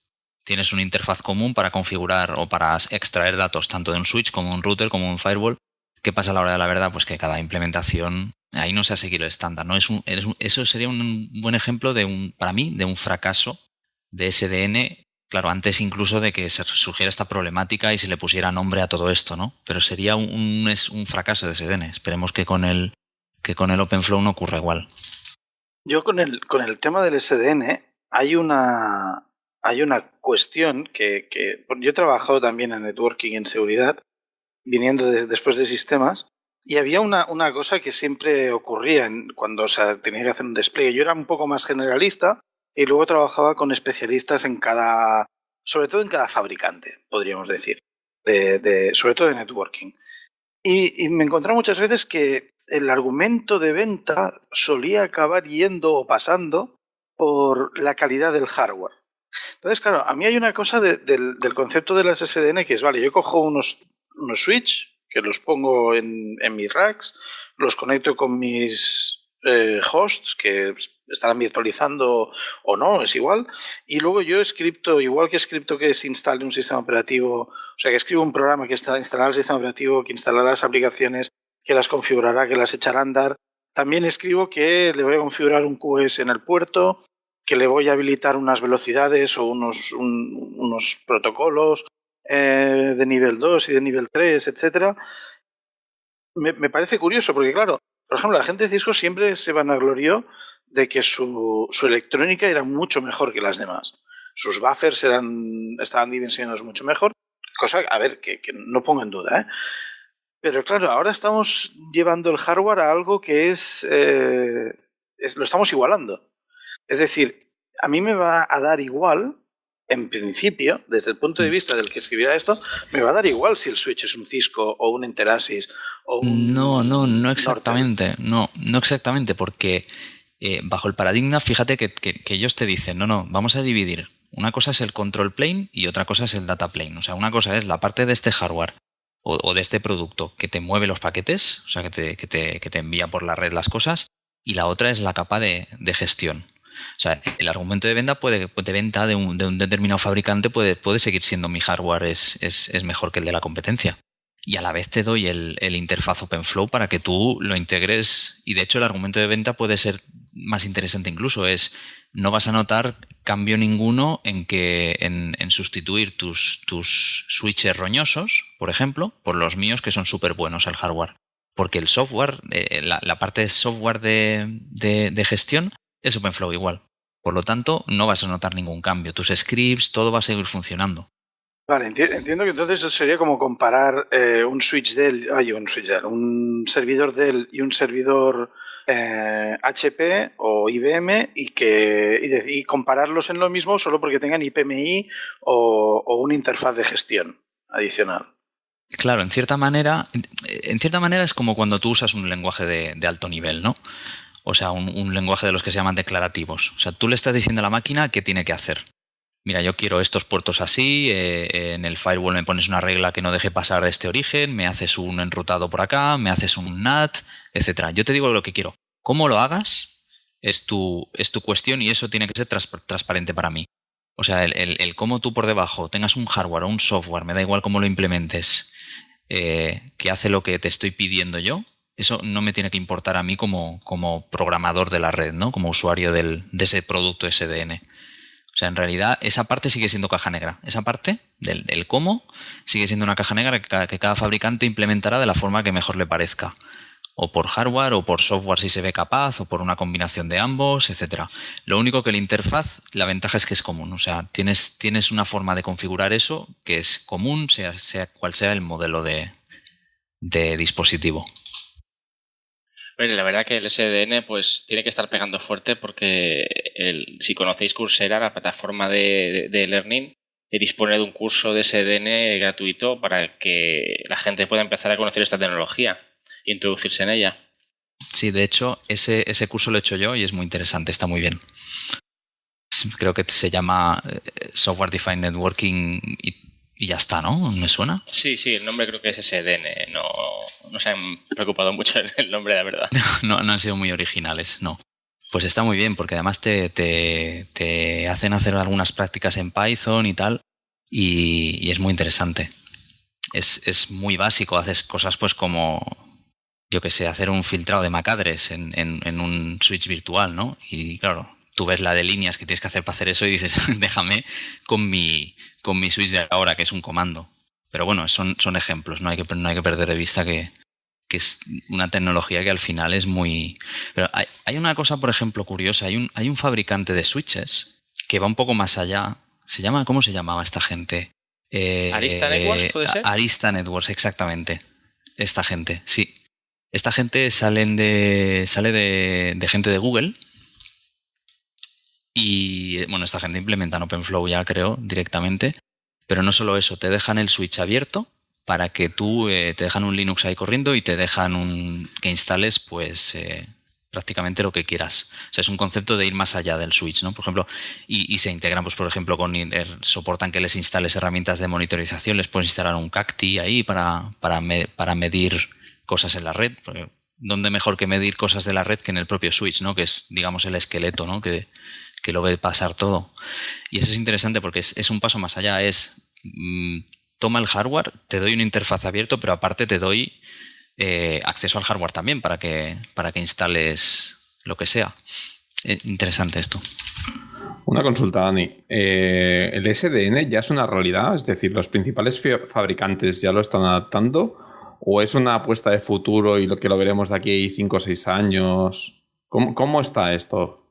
tienes una interfaz común para configurar o para extraer datos tanto de un switch como de un router como de un firewall. ¿Qué pasa a la hora de la verdad? Pues que cada implementación ahí no se ha seguido el estándar, ¿no? Eso sería un buen ejemplo para mí, de un fracaso de SDN. Claro, antes incluso de que se surgiera esta problemática y se le pusiera nombre a todo esto, ¿no? Pero sería un fracaso de SDN. Esperemos que con el OpenFlow no ocurra igual. Yo con el tema del SDN hay una cuestión que yo he trabajado también en networking y en seguridad, viniendo después de sistemas, y había una cosa que siempre ocurría cuando tenía que hacer un despliegue. Yo era un poco más generalista y luego trabajaba con especialistas sobre todo en cada fabricante, podríamos decir, sobre todo de networking. Y me encontré muchas veces que el argumento de venta solía acabar yendo o pasando por la calidad del hardware. Entonces, claro, a mí hay una cosa del concepto de las SDN que es, vale, yo cojo unos switch que los pongo en mis racks, los conecto con mis hosts que estarán virtualizando o no, es igual, y luego yo scripto, igual que scripto que se instale un sistema operativo, o sea, que escribo un programa que instalará el sistema operativo, que instalará las aplicaciones, que las configurará, que las echará a andar. También escribo que le voy a configurar un QoS en el puerto, que le voy a habilitar unas velocidades o unos protocolos de nivel 2 y de nivel 3, etcétera. Me parece curioso porque, claro, por ejemplo, la gente de Cisco siempre se vanaglorió de que su electrónica era mucho mejor que las demás. Sus buffers estaban dimensionados mucho mejor, cosa, a ver, que no pongo en duda, ¿eh? Pero claro, ahora estamos llevando el hardware a algo que lo estamos igualando. Es decir, a mí me va a dar igual, en principio, desde el punto de vista del que escribirá esto, me va a dar igual si el switch es un Cisco o un Enterasis o un... No exactamente. No exactamente, porque bajo el paradigma, fíjate que ellos te dicen, no, vamos a dividir. Una cosa es el control plane y otra cosa es el data plane. O sea, una cosa es la parte de este hardware o de este producto que te mueve los paquetes, o sea, que te envía por la red las cosas, y la otra es la capa de gestión. O sea, el argumento de venta de un determinado fabricante puede seguir siendo mi hardware es mejor que el de la competencia. Y a la vez te doy el interfaz OpenFlow para que tú lo integres. Y de hecho el argumento de venta puede ser más interesante incluso. No vas a notar cambio ninguno en sustituir tus switches roñosos, por ejemplo, por los míos que son súper buenos al hardware. Porque el software, la parte de software de gestión es OpenFlow igual. Por lo tanto, no vas a notar ningún cambio. Tus scripts, todo va a seguir funcionando. Vale, entiendo que entonces eso sería como comparar un servidor Dell y un servidor HP o IBM y compararlos en lo mismo solo porque tengan IPMI o una interfaz de gestión adicional. Claro, en cierta manera es como cuando tú usas un lenguaje de alto nivel, ¿no? O sea, un lenguaje de los que se llaman declarativos. O sea, tú le estás diciendo a la máquina qué tiene que hacer. Mira, yo quiero estos puertos así, en el firewall me pones una regla que no deje pasar de este origen, me haces un enrutado por acá, me haces un NAT, etcétera. Yo te digo lo que quiero. Cómo lo hagas es tu cuestión y eso tiene que ser transparente para mí. O sea, el cómo tú por debajo tengas un hardware o un software, me da igual cómo lo implementes, que hace lo que te estoy pidiendo yo, eso no me tiene que importar a mí como programador de la red, ¿no? Como usuario de ese producto SDN. O sea, en realidad esa parte sigue siendo caja negra. Esa parte del cómo sigue siendo una caja negra que cada fabricante implementará de la forma que mejor le parezca. O por hardware o por software si se ve capaz o por una combinación de ambos, etcétera. Lo único que la interfaz, la ventaja es que es común. O sea, tienes una forma de configurar eso que es común, sea cual sea el modelo de dispositivo. Bueno, la verdad que el SDN pues tiene que estar pegando fuerte porque si conocéis Coursera, la plataforma de learning, dispone de un curso de SDN gratuito para que la gente pueda empezar a conocer esta tecnología e introducirse en ella. Sí, de hecho, ese curso lo he hecho yo y es muy interesante, está muy bien. Creo que se llama Software Defined Networking y ya está, ¿no? ¿Me suena? Sí, el nombre creo que es SDN. No se han preocupado mucho en el nombre, la verdad. No han sido muy originales, no. Pues está muy bien, porque además te hacen hacer algunas prácticas en Python y tal, y es muy interesante. Es muy básico, haces cosas pues como, yo que sé, hacer un filtrado de MAC address en un switch virtual, ¿no? Y claro, tú ves la de líneas que tienes que hacer para hacer eso y dices, déjame con mi switch de ahora, que es un comando. Pero bueno, son ejemplos, no hay que perder de vista que es una tecnología que al final es muy... Pero hay una cosa, por ejemplo, curiosa. Hay un fabricante de switches que va un poco más allá. ¿Cómo se llamaba esta gente? ¿Arista Networks puede ser? Arista Networks, exactamente. Esta gente, sí. Esta gente sale de gente de Google. Y bueno, esta gente implementa OpenFlow ya, creo, directamente. Pero no solo eso, te dejan el switch abierto para que tú te dejan un Linux ahí corriendo y te dejan que instales pues prácticamente lo que quieras. O sea, es un concepto de ir más allá del switch, ¿no? Por ejemplo, y se integran, pues por ejemplo, soportan que les instales herramientas de monitorización, les puedes instalar un Cacti ahí para medir cosas en la red. ¿Dónde mejor que medir cosas de la red que en el propio switch, ¿no? Que es, digamos, el esqueleto, ¿no? Que lo ve pasar todo. Y eso es interesante porque es un paso más allá. Toma el hardware, te doy una interfaz abierto, pero aparte te doy acceso al hardware también para que instales lo que sea. Interesante esto. Una consulta, Dani. ¿El SDN ya es una realidad? Es decir, ¿los principales fabricantes ya lo están adaptando? ¿O es una apuesta de futuro y lo que lo veremos de aquí 5 o 6 años? ¿Cómo está esto?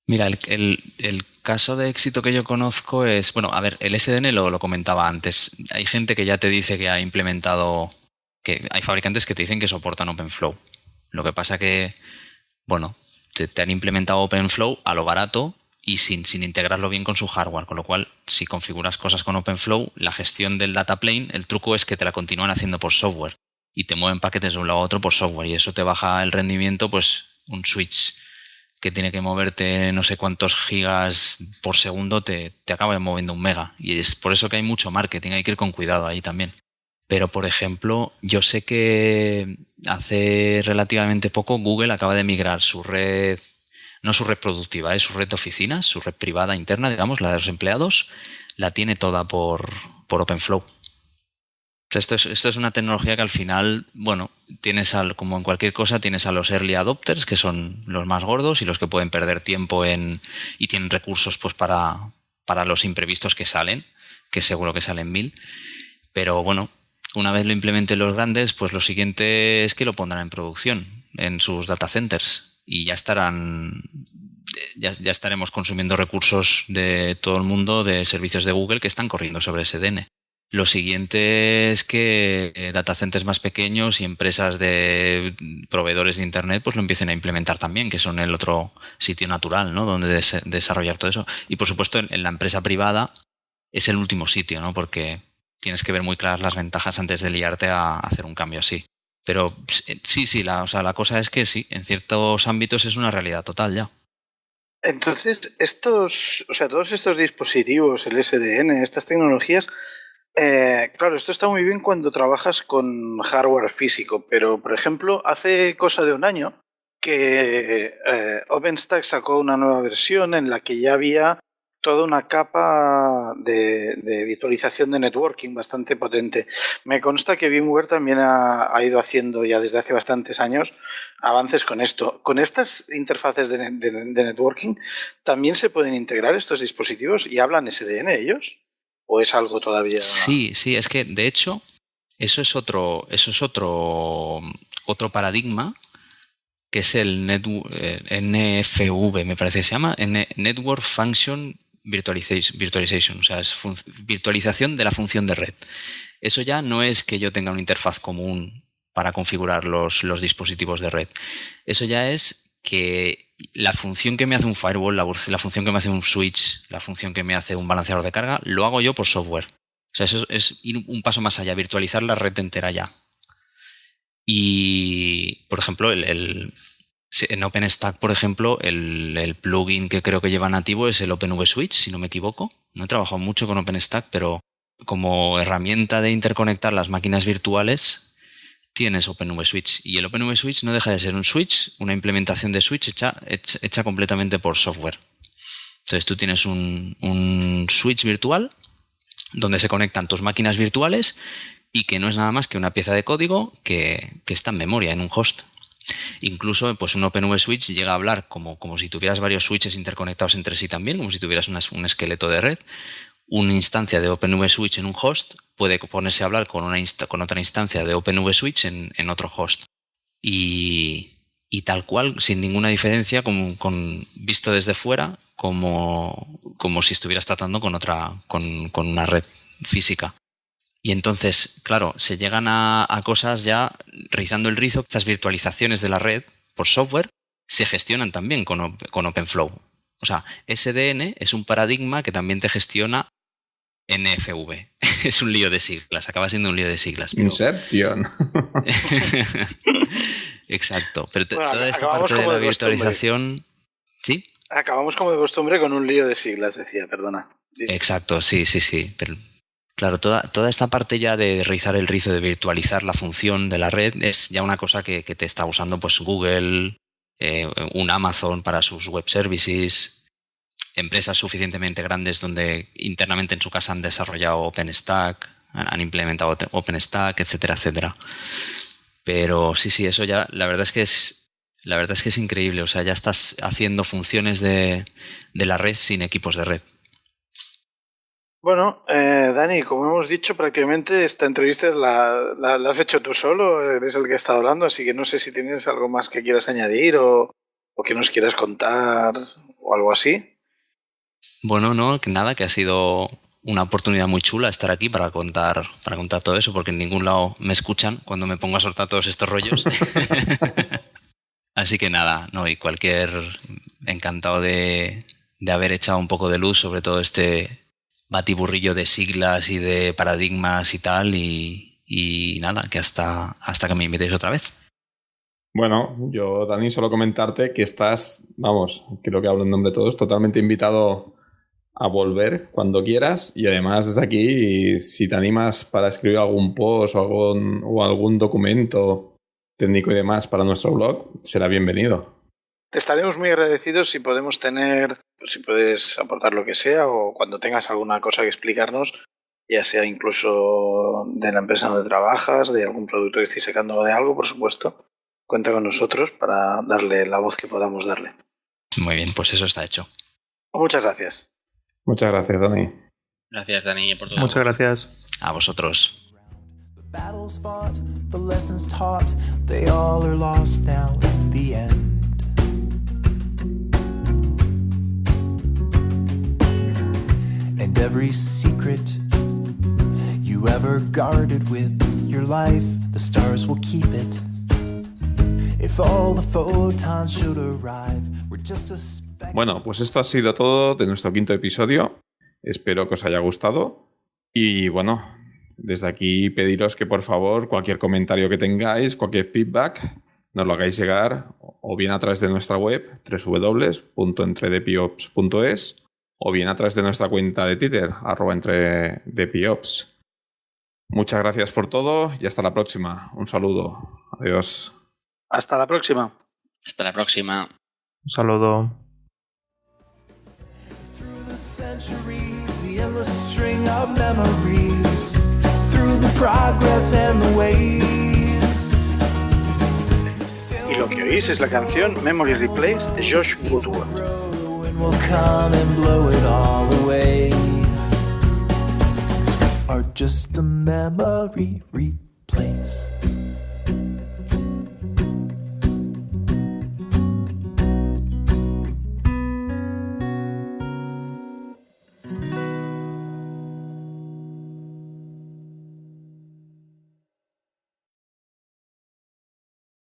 Mira, el caso de éxito que yo conozco es... Bueno, a ver, el SDN lo comentaba antes. Hay gente que ya te dice que ha implementado... que hay fabricantes que te dicen que soportan OpenFlow. Lo que pasa que, bueno, te han implementado OpenFlow a lo barato y sin integrarlo bien con su hardware. Con lo cual, si configuras cosas con OpenFlow, la gestión del data plane, el truco es que te la continúan haciendo por software y te mueven paquetes de un lado a otro por software y eso te baja el rendimiento, pues un switch que tiene que moverte no sé cuántos gigas por segundo te acaba moviendo 1 mega. Y es por eso que hay mucho marketing, hay que ir con cuidado ahí también. Pero, por ejemplo, yo sé que hace relativamente poco Google acaba de migrar su red, no su red productiva, su red de oficinas, su red privada interna, digamos, la de los empleados, la tiene toda por OpenFlow. O sea, esto es una tecnología que al final, bueno, como en cualquier cosa, tienes a los early adopters, que son los más gordos y los que pueden perder tiempo y tienen recursos pues para los imprevistos que salen, que seguro que salen 1000. Pero bueno, una vez lo implementen los grandes, pues lo siguiente es que lo pondrán en producción en sus data centers y ya estaremos consumiendo recursos de todo el mundo de servicios de Google que están corriendo sobre SDN. Lo siguiente es que data centers más pequeños y empresas de proveedores de Internet pues lo empiecen a implementar también, que son el otro sitio natural, ¿no? Donde desarrollar todo eso. Y por supuesto en la empresa privada es el último sitio, ¿no? Porque tienes que ver muy claras las ventajas antes de liarte a hacer un cambio así. Pero sí, la cosa es que sí, en ciertos ámbitos es una realidad total ya. Entonces, todos estos dispositivos, el SDN, estas tecnologías, claro, esto está muy bien cuando trabajas con hardware físico, pero, por ejemplo, hace cosa de 1 año que OpenStack sacó una nueva versión en la que ya había toda una capa de virtualización de networking bastante potente. Me consta que VMware también ha ido haciendo ya desde hace bastantes años avances con esto. ¿Con estas interfaces de networking también se pueden integrar estos dispositivos y hablan SDN ellos? ¿O es algo todavía...? Sí, es que de hecho eso es otro paradigma que es el NFV, me parece que se llama, Network Function Virtualization, o sea, es virtualización de la función de red. Eso ya no es que yo tenga una interfaz común para configurar los dispositivos de red. Eso ya es que la función que me hace un firewall, la función que me hace un switch, la función que me hace un balanceador de carga, lo hago yo por software. O sea, eso es ir un paso más allá, virtualizar la red entera ya. Y, por ejemplo, en OpenStack, por ejemplo, el plugin que creo que lleva nativo es el OpenVSwitch, si no me equivoco. No he trabajado mucho con OpenStack, pero como herramienta de interconectar las máquinas virtuales tienes OpenVSwitch. Y el OpenVSwitch no deja de ser un switch, una implementación de switch hecha completamente por software. Entonces tú tienes un switch virtual donde se conectan tus máquinas virtuales y que no es nada más que una pieza de código que está en memoria, en un host. Incluso pues un OpenVSwitch llega a hablar como si tuvieras varios switches interconectados entre sí también, como si tuvieras un esqueleto de red. Una instancia de OpenVSwitch en un host puede ponerse a hablar con otra instancia de OpenVSwitch en otro host. Y tal cual, sin ninguna diferencia, visto desde fuera, como si estuvieras tratando con una red física. Y entonces, claro, se llegan a cosas ya rizando el rizo. Estas virtualizaciones de la red por software se gestionan también con OpenFlow. O sea, SDN es un paradigma que también te gestiona NFV. Es un lío de siglas, acaba siendo un lío de siglas. Pero... Inception. Exacto, pero Bueno, toda esta acabamos parte de como la de costumbre. virtualización... ¿Sí? Acabamos como de costumbre con un lío de siglas, decía, perdona. Exacto, sí. Pero, claro, toda esta parte ya de rizar el rizo, de virtualizar la función de la red, es ya una cosa que te está usando pues Google, un Amazon para sus web services, empresas suficientemente grandes donde internamente en su casa han desarrollado OpenStack, han implementado OpenStack, etcétera, etcétera. Pero sí, eso ya, la verdad es que es increíble. O sea, ya estás haciendo funciones de la red sin equipos de red. Bueno, Dani, como hemos dicho, prácticamente esta entrevista la has hecho tú solo, eres el que ha estado hablando, así que no sé si tienes algo más que quieras añadir o que nos quieras contar o algo así. Bueno, no, que nada, que ha sido una oportunidad muy chula estar aquí para contar todo eso, porque en ningún lado me escuchan cuando me pongo a soltar todos estos rollos. Así que nada, no, y encantado de haber echado un poco de luz sobre todo este batiburrillo de siglas y de paradigmas y tal, y nada, que hasta que me invitéis otra vez. Bueno, yo, Dani, solo comentarte que estás, vamos, creo que hablo en nombre de todos, totalmente invitado a volver cuando quieras, y además desde aquí, si te animas para escribir algún post o algún documento técnico y demás para nuestro blog, será bienvenido. Te estaremos muy agradecidos si puedes aportar lo que sea o cuando tengas alguna cosa que explicarnos, ya sea incluso de la empresa donde trabajas, de algún producto que estéis sacando o de algo, por supuesto. Cuenta con nosotros para darle la voz que podamos darle. Muy bien, pues eso está hecho. Muchas gracias. Muchas gracias, Dani. Gracias, Dani, por todo. Muchas gracias. A vosotros. The battles fought, the lessons taught, they all are lost now in the end. And every secret you ever guarded with your life, the stars will keep it. If all the photons should arrive, we're just a speck. Bueno, pues esto ha sido todo de nuestro 5º episodio. Espero que os haya gustado. Y bueno, desde aquí pediros que por favor cualquier comentario que tengáis, cualquier feedback, nos lo hagáis llegar o bien a través de nuestra web www.entredepiops.es o bien a través de nuestra cuenta de Twitter @entredepiops. Muchas gracias por todo y hasta la próxima. Un saludo. Adiós. Hasta la próxima. Hasta la próxima. Un saludo. Through the centuries, the endless string of memories, through the progress and the waste. Y lo que oís es la canción Memory Replays de Josh Woodward. And we'll come and blow it all away. 'Cause we are just a memory replace.